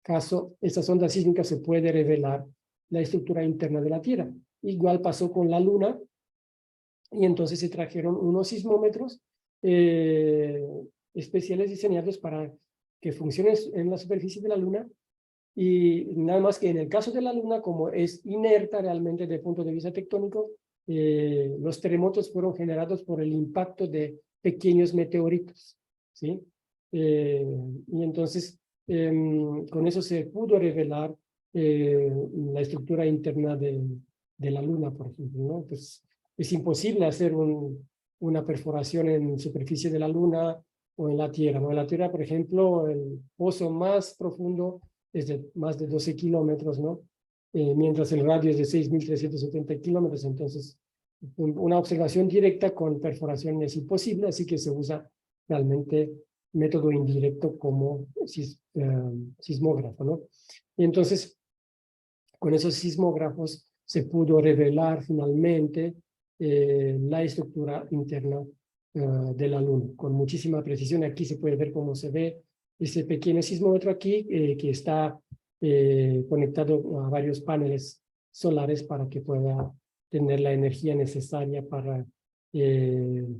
caso, estas ondas sísmicas se puede revelar la estructura interna de la Tierra. Igual pasó con la Luna, y entonces se trajeron unos sismómetros especiales diseñados para que funcionen en la superficie de la Luna, y nada más que en el caso de la Luna, como es inerta realmente desde el punto de vista tectónico, los terremotos fueron generados por el impacto de pequeños meteoritos, ¿sí? Y entonces, con eso se pudo revelar la estructura interna de la Luna, por ejemplo, ¿no? Pues es imposible hacer una perforación en superficie de la Luna o en la Tierra, ¿no? En la Tierra, por ejemplo, el pozo más profundo es de más de 12 kilómetros, ¿no? Mientras el radio es de 6.370 kilómetros. Entonces, una observación directa con perforación es imposible, así que se usa realmente método indirecto como sismógrafo, ¿no? Y entonces, con esos sismógrafos se pudo revelar finalmente la estructura interna de la Luna, con muchísima precisión. Aquí se puede ver cómo se ve ese pequeño sismómetro aquí, que está conectado a varios paneles solares para que pueda tener la energía necesaria para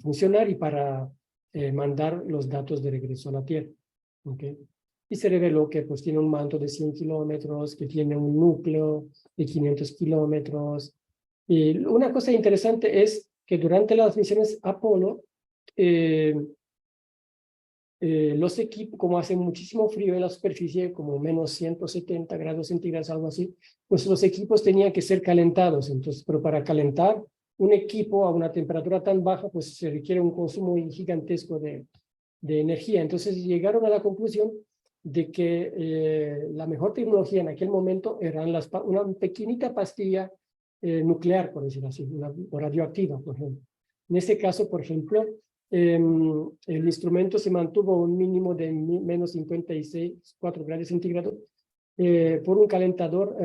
funcionar y para mandar los datos de regreso a la Tierra. ¿Okay? Y se reveló que pues tiene un manto de 100 kilómetros, que tiene un núcleo de 500 kilómetros. Y una cosa interesante es que durante las misiones Apolo, los equipos, como hace muchísimo frío en la superficie, como menos 170 grados centígrados, algo así, pues los equipos tenían que ser calentados. Entonces, pero para calentar un equipo a una temperatura tan baja, pues se requiere un consumo gigantesco de energía. Entonces llegaron a la conclusión de que la mejor tecnología en aquel momento era una pequeñita pastilla nuclear, por decirlo así, o radioactiva, por ejemplo. En este caso, por ejemplo, el instrumento se mantuvo a un mínimo de menos 56,4 grados centígrados por un calentador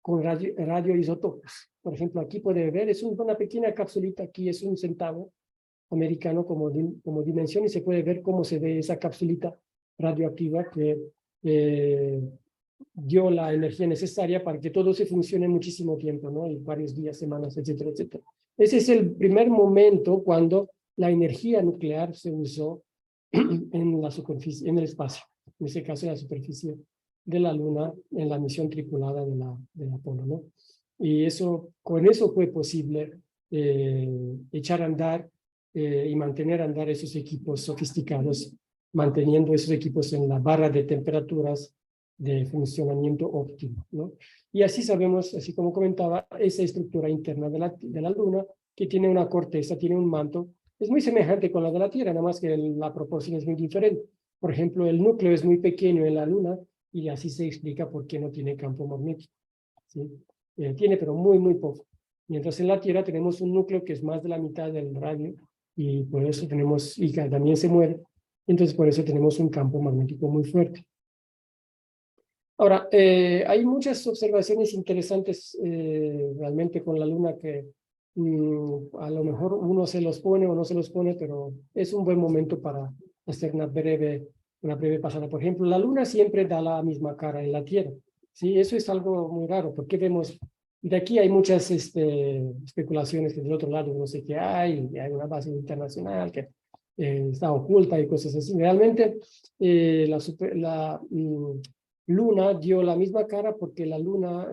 con radioisótopos. Por ejemplo, aquí puede ver, es una pequeña capsulita, aquí es 1 centavo americano como dimensión, y se puede ver cómo se ve esa capsulita radioactiva que dio la energía necesaria para que todo se funcione muchísimo tiempo, ¿no? Y varios días, semanas, etcétera, etcétera. Ese es el primer momento cuando la energía nuclear se usó en la superficie, en el espacio, en ese caso en la superficie de la Luna, en la misión tripulada de Apolo, ¿no? Y con eso fue posible echar a andar y mantener a andar esos equipos sofisticados, manteniendo esos equipos en la barra de temperaturas de funcionamiento óptimo, ¿no? Y así sabemos, así como comentaba, esa estructura interna de la Luna, que tiene una corteza, tiene un manto, es muy semejante con la de la Tierra, nada más que la proporción es muy diferente. Por ejemplo, el núcleo es muy pequeño en la Luna, y así se explica por qué no tiene campo magnético, ¿sí? Tiene, pero muy, muy poco. Mientras en la Tierra tenemos un núcleo que es más de la mitad del radio, y por eso tenemos, y que también se mueve, entonces por eso tenemos un campo magnético muy fuerte. Ahora, hay muchas observaciones interesantes realmente con la Luna que a lo mejor uno se los pone o no se los pone, pero es un buen momento para hacer una breve pasada. Por ejemplo, la Luna siempre da la misma cara en la Tierra. Sí, eso es algo muy raro, porque vemos, de aquí hay muchas especulaciones que del otro lado no sé qué hay una base internacional que está oculta y cosas así. Realmente Luna dio la misma cara porque la Luna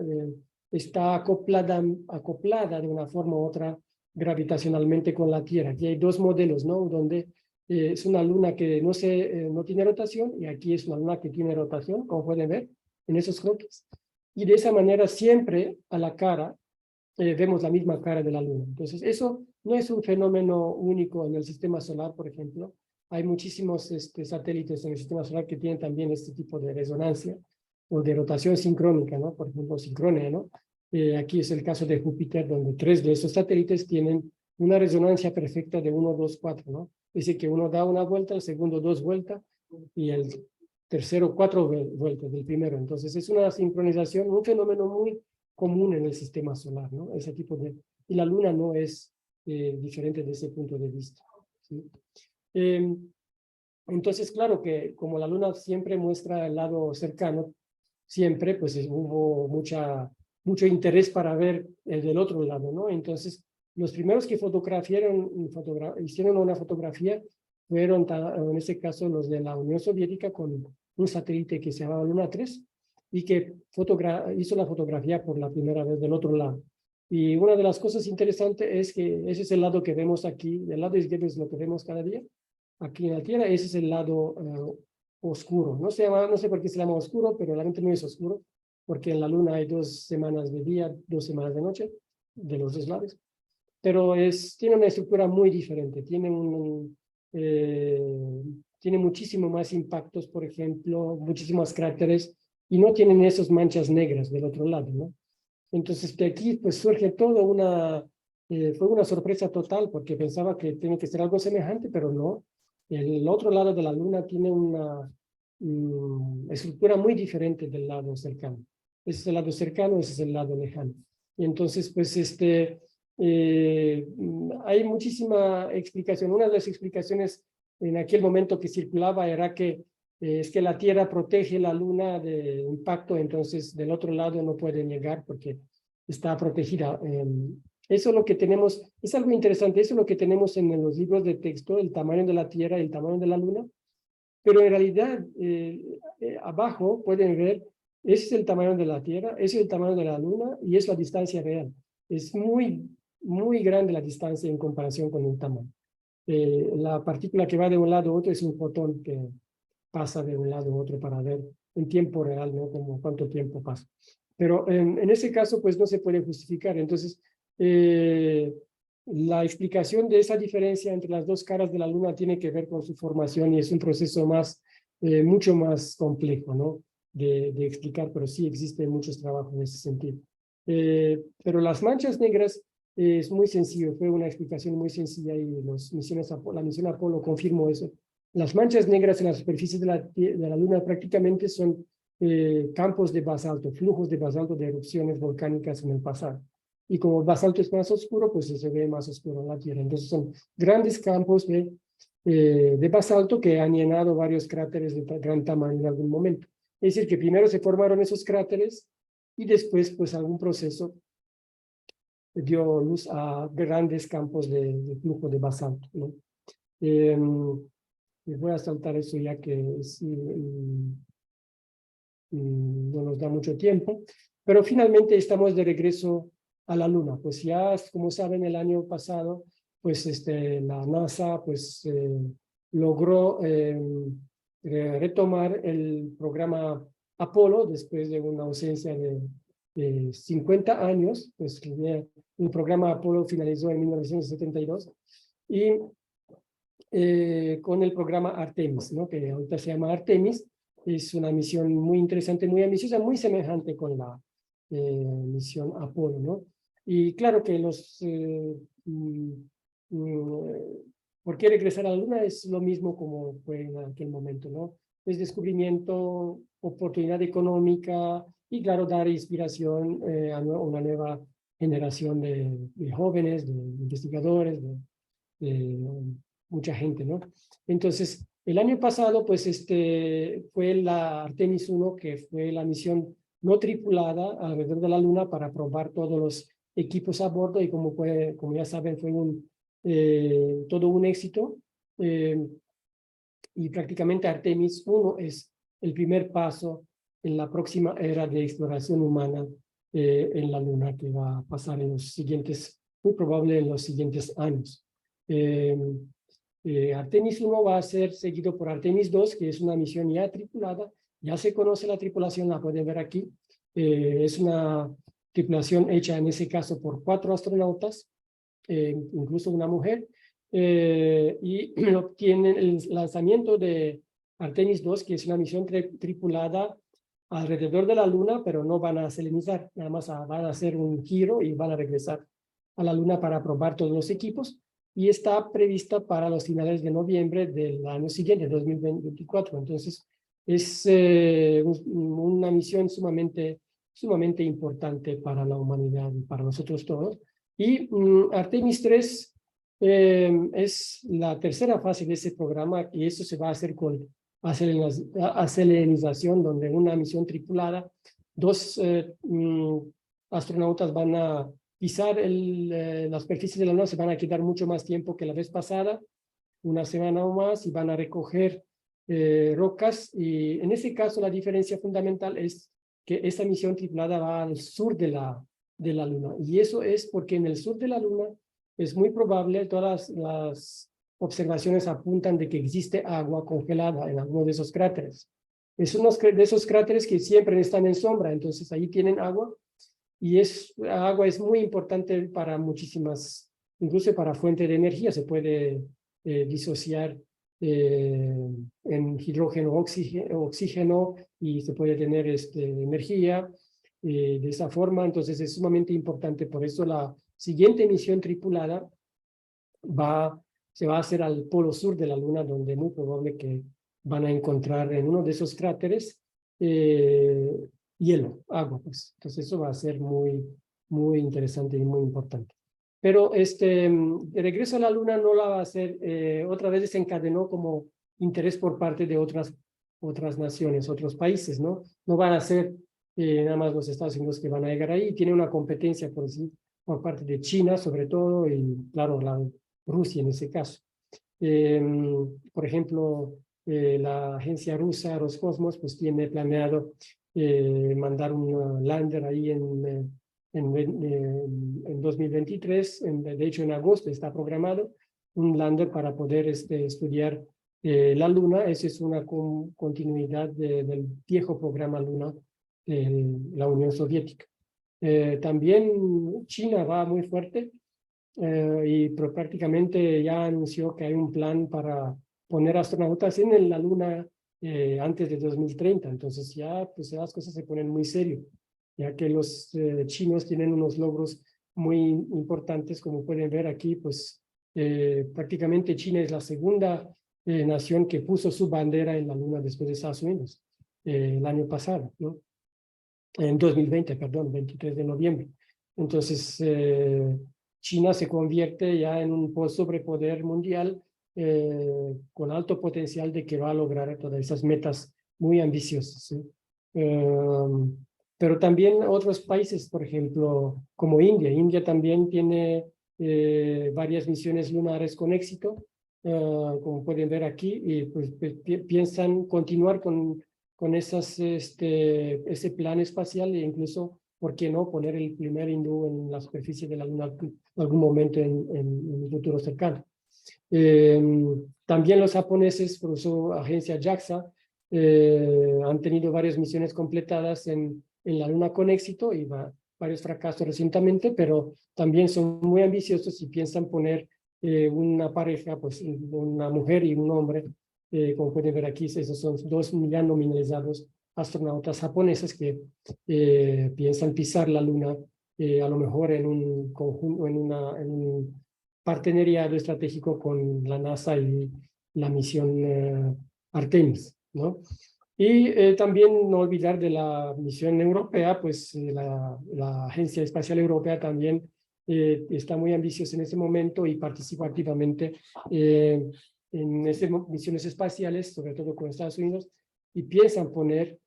está acoplada de una forma u otra gravitacionalmente con la Tierra. Aquí hay dos modelos, ¿no? Donde es una Luna que no tiene rotación, y aquí es una Luna que tiene rotación, como pueden ver en esos croquis. Y de esa manera siempre a la cara vemos la misma cara de la Luna. Entonces eso no es un fenómeno único en el sistema solar, por ejemplo. Hay muchísimos satélites en el sistema solar que tienen también este tipo de resonancia o de rotación sincrónica, ¿no? Por ejemplo, sincronía, ¿no? Aquí es el caso de Júpiter, donde 3 de esos satélites tienen una resonancia perfecta de 1, 2, 4, ¿no? Es decir, que uno da una vuelta, el segundo 2 vueltas, y el tercero 4 vueltas del primero. Entonces es una sincronización, un fenómeno muy común en el sistema solar, ¿no? Ese tipo de... Y la Luna no es diferente de ese punto de vista, ¿sí? Entonces, claro que como la Luna siempre muestra el lado cercano, siempre pues hubo mucho interés para ver el del otro lado, ¿no? Entonces, los primeros que hicieron una fotografía fueron, en este caso, los de la Unión Soviética, con un satélite que se llamaba Luna 3, y que hizo la fotografía por la primera vez del otro lado. Y una de las cosas interesantes es que ese es el lado que vemos aquí, del lado izquierdo es lo que vemos cada día, aquí en la Tierra. Ese es el lado oscuro. No sé por qué se llama oscuro, pero realmente no es oscuro, porque en la Luna hay 2 semanas de día, 2 semanas de noche, de los 2 lados. Pero tiene una estructura muy diferente, tiene muchísimo más impactos, por ejemplo, muchísimos cráteres, y no tienen esas manchas negras del otro lado, ¿no? Entonces, de aquí pues surge toda Fue una sorpresa total porque pensaba que tiene que ser algo semejante, pero no. El otro lado de la Luna tiene una estructura muy diferente del lado cercano. Ese es el lado cercano, ese es el lado lejano. Y entonces, pues, hay muchísima explicación. Una de las explicaciones en aquel momento que circulaba era que es que la Tierra protege la Luna de impacto, entonces del otro lado no puede llegar porque está protegida. Eso es lo que tenemos, es algo interesante, eso es lo que tenemos en los libros de texto, el tamaño de la Tierra y el tamaño de la Luna, pero en realidad abajo pueden ver, ese es el tamaño de la Tierra, ese es el tamaño de la Luna y es la distancia real. Es muy grande la distancia en comparación con el tamaño. La partícula que va de un lado a otro es un fotón que pasa de un lado a otro para ver en tiempo real, ¿no? Como cuánto tiempo pasa. Pero en ese caso, pues no se puede justificar. Entonces, la explicación de esa diferencia entre las dos caras de la Luna tiene que ver con su formación y es un proceso mucho más complejo, ¿no? De explicar, pero sí existen muchos trabajos en ese sentido. Pero las manchas negras es muy sencillo, fue una explicación muy sencilla y la misión Apolo confirmó eso. Las manchas negras en la superficie de la Luna prácticamente son campos de basalto, flujos de basalto de erupciones volcánicas en el pasado. Y como el basalto es más oscuro, pues se ve más oscuro en la Tierra. Entonces son grandes campos de basalto que han llenado varios cráteres de gran tamaño en algún momento. Es decir, que primero se formaron esos cráteres y después, pues algún proceso dio luz a grandes campos de flujo de basalto, ¿no? Voy a saltar eso ya que no nos da mucho tiempo, pero finalmente estamos de regreso a la Luna. Pues ya, como saben, el año pasado, pues la NASA pues logró retomar el programa Apolo después de una ausencia de 50 años, pues el programa Apolo finalizó en 1972 y con el programa Artemis, ¿no? Que ahorita se llama Artemis. Es una misión muy interesante, muy ambiciosa, muy semejante con la misión Apolo, ¿no? Y claro que ¿por qué regresar a la Luna? Es lo mismo como fue en aquel momento, ¿no? Es descubrimiento, oportunidad económica y claro, dar inspiración a una nueva generación de jóvenes, de investigadores, de mucha gente, ¿no? Entonces, el año pasado, pues, fue la Artemis 1, que fue la misión no tripulada alrededor de la Luna para probar todos los equipos a bordo y como ya saben, fue todo un éxito. Y prácticamente Artemis 1 es el primer paso en la próxima era de exploración humana en la Luna que va a pasar muy probable en los siguientes años. Artemis 1 va a ser seguido por Artemis 2, que es una misión ya tripulada. Ya se conoce la tripulación, la pueden ver aquí. Es una tripulación hecha en ese caso por 4 astronautas, incluso una mujer. Y obtienen el lanzamiento de Artemis 2, que es una misión tripulada alrededor de la Luna, pero no van a selenizar, nada más van a hacer un giro y van a regresar a la Luna para probar todos los equipos. Y está prevista para los finales de noviembre del año siguiente, 2024. Entonces, es una misión sumamente importante para la humanidad y para nosotros todos. Y Artemis 3 es la tercera fase de ese programa y eso se va a hacer con acelenización, donde una misión tripulada, 2 astronautas van a pisar la superficie de la Luna, se van a quedar mucho más tiempo que la vez pasada, una semana o más, y van a recoger rocas. Y en ese caso la diferencia fundamental es que esta misión tripulada va al sur de la Luna. Y eso es porque en el sur de la Luna es muy probable, todas las observaciones apuntan de que existe agua congelada en alguno de esos cráteres. Es uno de esos cráteres que siempre están en sombra, entonces ahí tienen agua. Y agua es muy importante para muchísimas, incluso para fuente de energía, se puede disociar en hidrógeno, oxígeno y se puede tener energía de esa forma. Entonces es sumamente importante, por eso siguiente misión tripulada se va a hacer al polo sur de la Luna, donde es muy probable que van a encontrar en uno de esos cráteres hielo, agua, pues. Entonces eso va a ser muy, muy interesante y muy importante. Pero el regreso a la Luna no la va a hacer, otra vez desencadenó como interés por parte de otras naciones, otros países, ¿no? No van a ser nada más los Estados Unidos que van a llegar ahí, tiene una competencia por parte de China sobre todo y claro, Rusia en ese caso. Por ejemplo, la agencia rusa Roscosmos pues tiene planeado mandar un lander ahí en 2023, de hecho en agosto está programado un lander para poder estudiar la Luna. Esa es una continuidad del viejo programa Luna de la Unión Soviética. También China va muy fuerte y prácticamente ya anunció que hay un plan para poner astronautas en la Luna antes de 2030. Entonces ya pues las cosas se ponen muy serio, ya que los chinos tienen unos logros muy importantes, como pueden ver aquí, pues prácticamente China es la segunda nación que puso su bandera en la Luna después de Estados Unidos el año pasado, ¿no? En 2020, perdón, 23 de noviembre. Entonces, China se convierte ya en un sobrepoder mundial con alto potencial de que va a lograr todas esas metas muy ambiciosas, ¿sí? Pero también otros países, por ejemplo, como India. India también tiene varias misiones lunares con éxito, como pueden ver aquí, y pues piensan continuar con ese plan espacial e incluso, ¿por qué no?, poner el primer hindú en la superficie de la Luna en algún momento en un futuro cercano. También los japoneses, por su agencia JAXA, han tenido varias misiones completadas en la Luna con éxito y varios fracasos recientemente, pero también son muy ambiciosos y piensan poner una pareja, pues una mujer y un hombre. Como pueden ver aquí, esos son dos ya nominalizados astronautas japoneses que piensan pisar la Luna, a lo mejor en un conjunto, en un partenariado estratégico con la NASA y la misión Artemis, ¿no? Y también no olvidar de la misión europea, pues la Agencia Espacial Europea también está muy ambiciosa en ese momento y participa activamente en esas misiones espaciales, sobre todo con Estados Unidos, y piensan poner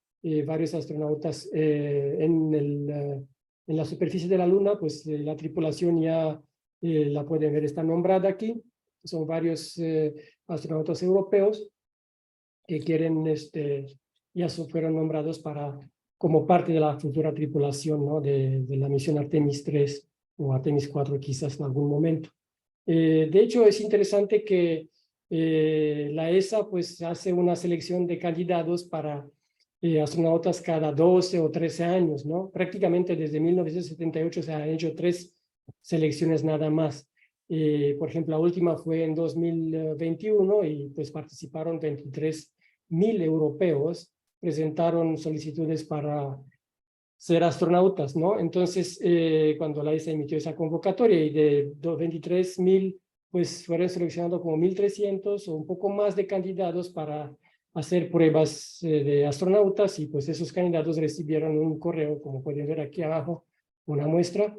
varios astronautas en la superficie de la Luna. Pues la tripulación ya la pueden ver, está nombrada aquí. Son varios astronautas europeos que quieren, ya fueron nombrados como parte de la futura tripulación, ¿no?, de la misión Artemis 3 o Artemis 4 quizás en algún momento. De hecho, es interesante que la ESA pues hace una selección de candidatos para astronautas cada 12 o 13 años, ¿no? Prácticamente desde 1978 se han hecho 3 selecciones nada más. Por ejemplo, la última fue en 2021 y pues participaron 23.000 europeos, presentaron solicitudes para ser astronautas, ¿no? Entonces, cuando la ESA emitió esa convocatoria y de 23.000, pues fueron seleccionados como 1.300 o un poco más de candidatos para hacer pruebas de astronautas, y pues esos candidatos recibieron un correo, como pueden ver aquí abajo, una muestra.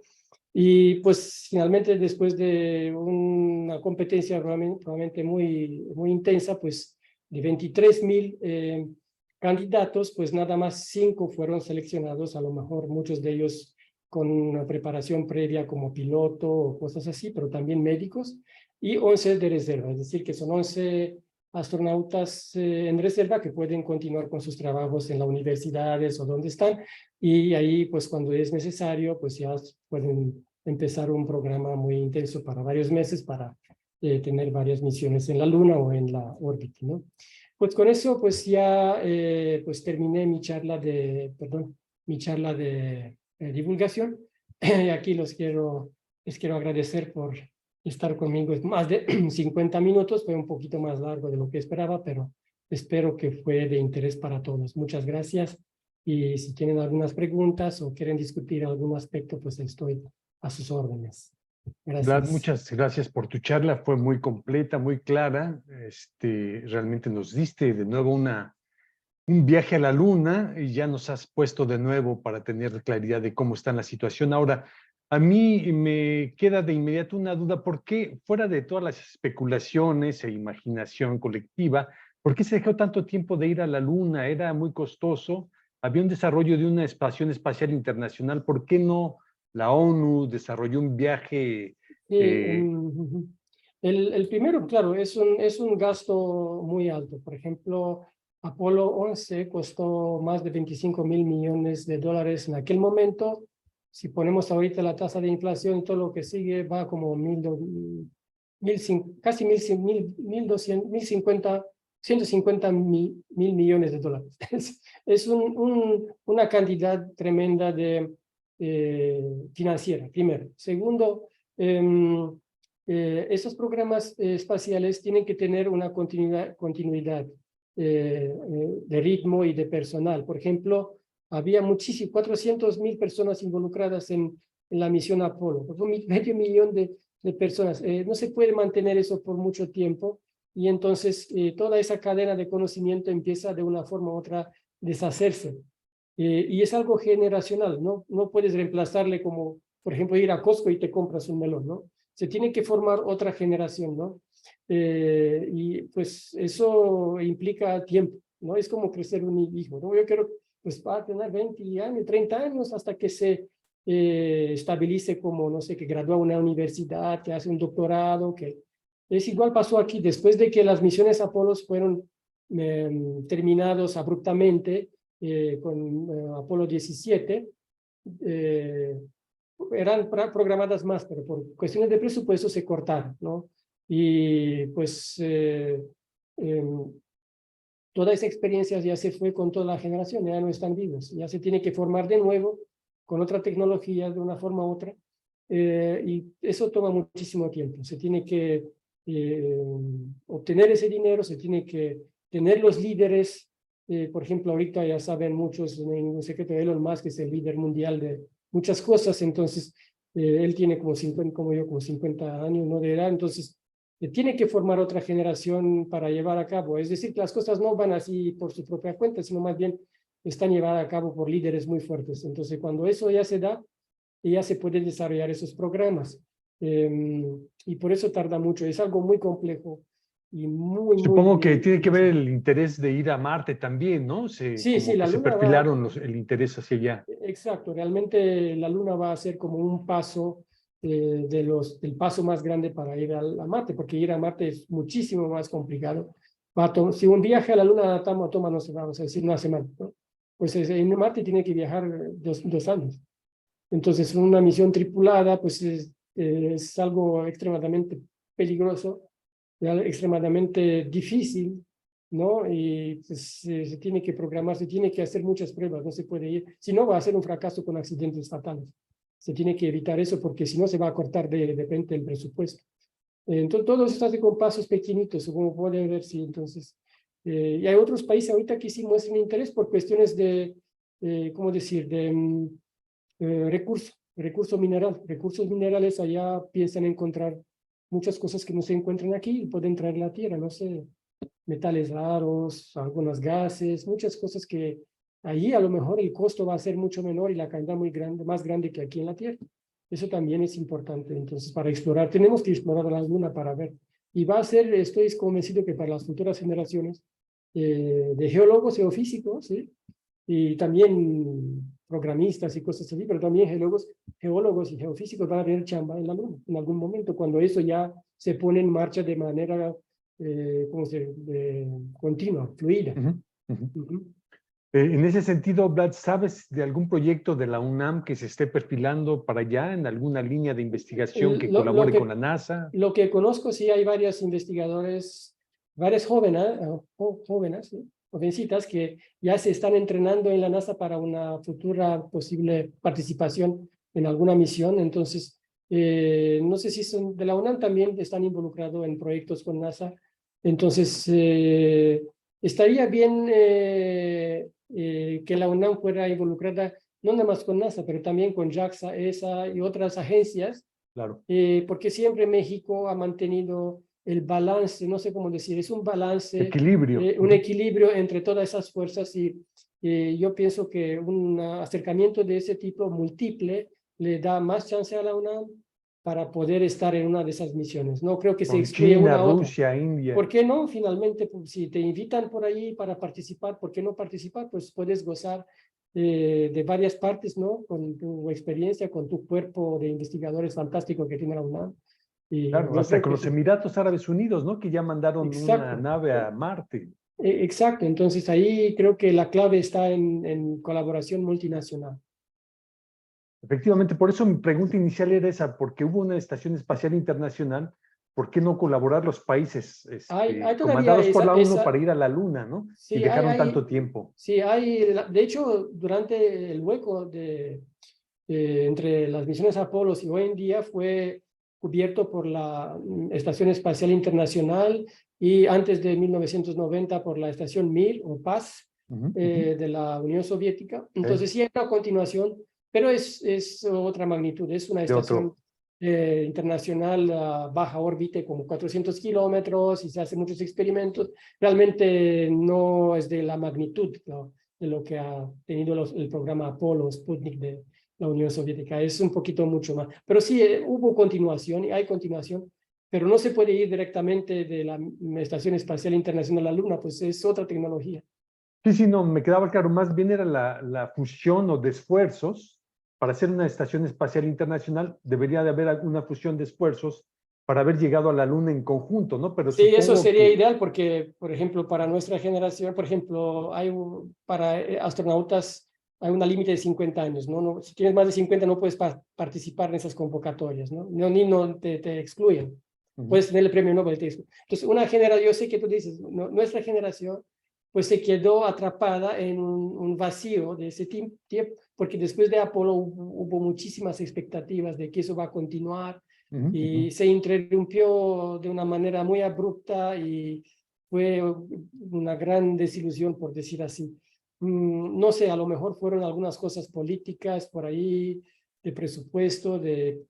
Y pues finalmente, después de una competencia probablemente muy, muy intensa, pues de 23.000 candidatos, pues nada más 5 fueron seleccionados, a lo mejor muchos de ellos con una preparación previa como piloto o cosas así, pero también médicos, y 11 de reserva, es decir, que son 11 astronautas en reserva que pueden continuar con sus trabajos en las universidades o donde están, y ahí pues cuando es necesario pues ya pueden empezar un programa muy intenso para varios meses para tener varias misiones en la Luna o en la órbita, ¿no? Pues con eso pues ya pues terminé mi charla de divulgación. Aquí les quiero agradecer por estar conmigo. Es más de 50 minutos, fue un poquito más largo de lo que esperaba, pero espero que fue de interés para todos. Muchas gracias, y si tienen algunas preguntas o quieren discutir algún aspecto, pues estoy a sus órdenes. Vlad, Gracias. muchas gracias por tu charla, fue muy completa, muy clara. Realmente nos diste de nuevo un viaje a la luna y ya nos has puesto de nuevo para tener claridad de cómo está la situación. Ahora, a mí me queda de inmediato una duda, ¿por qué, fuera de todas las especulaciones e imaginación colectiva, por qué se dejó tanto tiempo de ir a la luna? Era muy costoso, había un desarrollo de una estación espacial internacional, ¿por qué no la ONU desarrolló un viaje? Sí, eh, el primero, claro, es un gasto muy alto. Por ejemplo, Apolo 11 costó más de 25.000 millones de dólares en aquel momento. Si ponemos ahorita la tasa de inflación y todo lo que sigue, va como casi 150 mil millones de dólares. Es una cantidad tremenda de financiera, primero. Segundo, esos programas espaciales tienen que tener una continuidad de ritmo y de personal. Por ejemplo, había 400.000 personas involucradas en la misión Apolo, medio millón de personas. No se puede mantener eso por mucho tiempo y entonces toda esa cadena de conocimiento empieza de una forma u otra deshacerse. Y es algo generacional, ¿no? No puedes reemplazarle como, por ejemplo, ir a Costco y te compras un melón, ¿no? Se tiene que formar otra generación, ¿no? Y pues eso implica tiempo, ¿no? Es como crecer un hijo, ¿no? Yo quiero, pues va a tener 20 años, 30 años hasta que se estabilice como, no sé, que gradúa una universidad, que hace un doctorado, que es igual pasó aquí, después de que las misiones Apolos fueron terminados abruptamente, con Apolo 17, eran programadas más, pero por cuestiones de presupuesto se cortaron, ¿no? Y pues toda esa experiencia ya se fue con toda la generación, ya no están vivos, ya se tiene que formar de nuevo con otra tecnología de una forma u otra, y eso toma muchísimo tiempo. Se tiene que obtener ese dinero, se tiene que tener los líderes. Por ejemplo, ahorita ya saben muchos, un secreto de Elon Musk es el líder mundial de muchas cosas, entonces él tiene como 50, como yo, como 50 años, ¿no?, de edad, entonces tiene que formar otra generación para llevar a cabo. Es decir, que las cosas no van así por su propia cuenta, sino más bien están llevadas a cabo por líderes muy fuertes. Entonces, cuando eso ya se da, ya se pueden desarrollar esos programas. Y por eso tarda mucho. Es algo muy complejo y muy, Supongo que muy tiene que ver difícil. el interés de ir a Marte también, ¿no? Sí, sí, Como que la se Luna va, perfilaron el interés hacia allá. exacto, realmente la Luna va a ser como un paso del paso más grande para ir a Marte, porque ir a Marte es muchísimo más complicado. Si un viaje a la Luna toma, no sé, vamos a decir, una semana, ¿no? Pues en Marte tiene que viajar 2 años. Entonces, una misión tripulada, pues es algo extremadamente peligroso, extremadamente difícil, ¿no? Y pues, se tiene que programar, se tiene que hacer muchas pruebas, no se puede ir, si no va a ser un fracaso con accidentes fatales. Se tiene que evitar eso porque si no se va a cortar de repente el presupuesto. Entonces, todo eso se hace con pasos pequeñitos, como puede ver, sí, entonces. Y hay otros países ahorita que sí muestran interés por cuestiones de, ¿cómo decir?, de recursos minerales allá piensan encontrar muchas cosas que no se encuentran aquí y pueden traer la tierra, no sé, metales raros, algunos gases, muchas cosas que allí a lo mejor el costo va a ser mucho menor y la cantidad muy grande, más grande que aquí en la tierra. Eso también es importante. Entonces, para explorar, tenemos que explorar la luna para ver. Y va a ser, estoy convencido que para las futuras generaciones de geólogos, geofísicos, ¿sí?, y también programistas y cosas así, pero también geólogos y geofísicos van a tener chamba en la luna en algún momento, cuando eso ya se pone en marcha de manera continua, fluida. Ujú, ujú. Ujú. En ese sentido, Vlad, ¿sabes de algún proyecto de la UNAM que se esté perfilando para allá en alguna línea de investigación que Lo, lo colabore con la que, NASA? lo que conozco, sí hay varios investigadores, varias jóvenes, ¿sí?, jovencitas que ya se están entrenando en la NASA para una futura posible participación en alguna misión. Entonces, no sé si son de la UNAM, también están involucrados en proyectos con NASA. Entonces, estaría bien que la UNAM fuera involucrada no nada más con NASA, pero también con JAXA, ESA y otras agencias Claro. Porque siempre México ha mantenido el balance, no sé cómo decir, es un balance, Equilibrio. un equilibrio entre todas esas fuerzas y yo pienso que un acercamiento de ese tipo múltiple le da más chance a la UNAM para poder estar en una de esas misiones. No creo que se Con excluya China, una a otra. Rusia, India. ¿Por qué no? Finalmente, pues, si te invitan por ahí para participar, ¿por qué no participar? Pues puedes gozar de varias partes, ¿no? Con tu experiencia, con tu cuerpo de investigadores fantástico que tiene la UNAM. Y Claro, yo hasta creo con que los sí. Emiratos Árabes Unidos, ¿no? Que ya mandaron una Exacto. nave a Marte. Exacto. Entonces ahí creo que la clave está en colaboración multinacional. Efectivamente, por eso mi pregunta inicial era esa, porque hubo una estación espacial internacional, ¿por qué no colaborar los países Hay todavía comandados por la ONU esa para ir a la Luna, ¿no? Y sí, dejaron tanto tiempo. sí, de hecho, durante el hueco entre las misiones Apolo y hoy en día fue cubierto por la Estación Espacial Internacional y antes de 1990 por la Estación Mir o Paz Ujú, ujú. de la Unión Soviética. Ok. Entonces sí hay una continuación, pero es otra magnitud, es una De estación otro. internacional a baja órbita, como 400 kilómetros, y se hacen muchos experimentos. Realmente no es de la magnitud, ¿no?, de lo que ha tenido el programa Apolo, Sputnik de la Unión Soviética. Es un poquito mucho más. Pero sí, hubo continuación y hay continuación, pero no se puede ir directamente de la Estación Espacial Internacional a la Luna, pues es otra tecnología. Sí, sí, no, me quedaba claro, más bien era la fusión o de esfuerzos para hacer una estación espacial internacional, debería de haber una fusión de esfuerzos para haber llegado a la Luna en conjunto, ¿no? Pero Sí, eso supongo sería que, ideal porque, por ejemplo, para nuestra generación, por ejemplo, para astronautas hay una límite de 50 años, ¿no? Si tienes más de 50 no puedes participar en esas convocatorias, ¿no? No te excluyen. ujú, Puedes tener el premio Nobel. Entonces, una generación, yo sé que tú dices, nuestra generación, pues se quedó atrapada en un vacío de ese tiempo, porque después de Apolo hubo muchísimas expectativas de que eso va a continuar ujú, ujú. y se interrumpió de una manera muy abrupta y fue una gran desilusión, por decir así. No sé, a lo mejor fueron algunas cosas políticas por ahí, de presupuesto,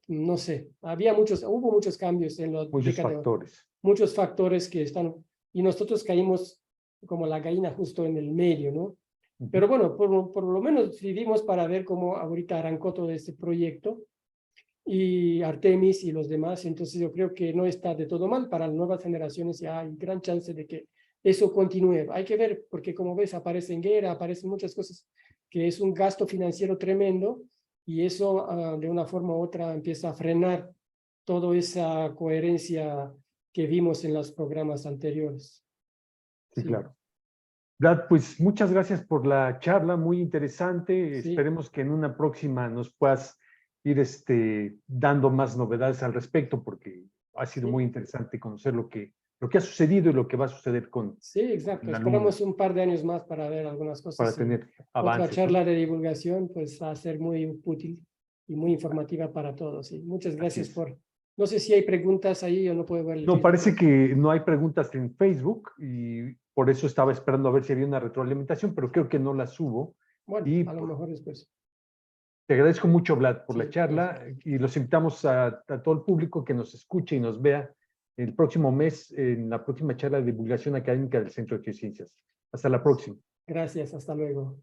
no sé, hubo muchos cambios en la Muchos década, factores. muchos factores que están, y nosotros caímos como la gallina justo en el medio, ¿no? Ujú. Pero bueno, por lo menos vivimos para ver cómo ahorita arrancó todo este proyecto y Artemis y los demás. Entonces yo creo que no está de todo mal para las nuevas generaciones, ya hay gran chance de que eso continúe. Hay que ver, porque como ves, aparecen guerra, aparecen muchas cosas, que es un gasto financiero tremendo y eso de una forma u otra empieza a frenar toda esa coherencia que vimos en los programas anteriores. Sí, Sí, claro. Vlad, pues muchas gracias por la charla, muy interesante. sí, Esperemos que en una próxima nos puedas ir dando más novedades al respecto, porque ha sido sí. muy interesante conocer lo que ha sucedido y lo que va a suceder Sí, con exacto. la Luna, Esperamos un par de años más para ver algunas para cosas y tener otra avances, ¿no? charla de divulgación pues va a ser muy útil y muy informativa para todos. Y muchas Así gracias es. no sé si hay preguntas ahí o no puedo ver el No, Facebook. parece que no hay preguntas en Facebook y por eso estaba esperando a ver si había una retroalimentación, pero creo que no las hubo. Bueno, Y a lo mejor después. te agradezco mucho, Vlad, por la Sí, gracias. charla y los invitamos a todo el público que nos escuche y nos vea el próximo mes en la próxima charla de divulgación académica del Centro de Geociencias. Hasta la próxima. Gracias, hasta luego.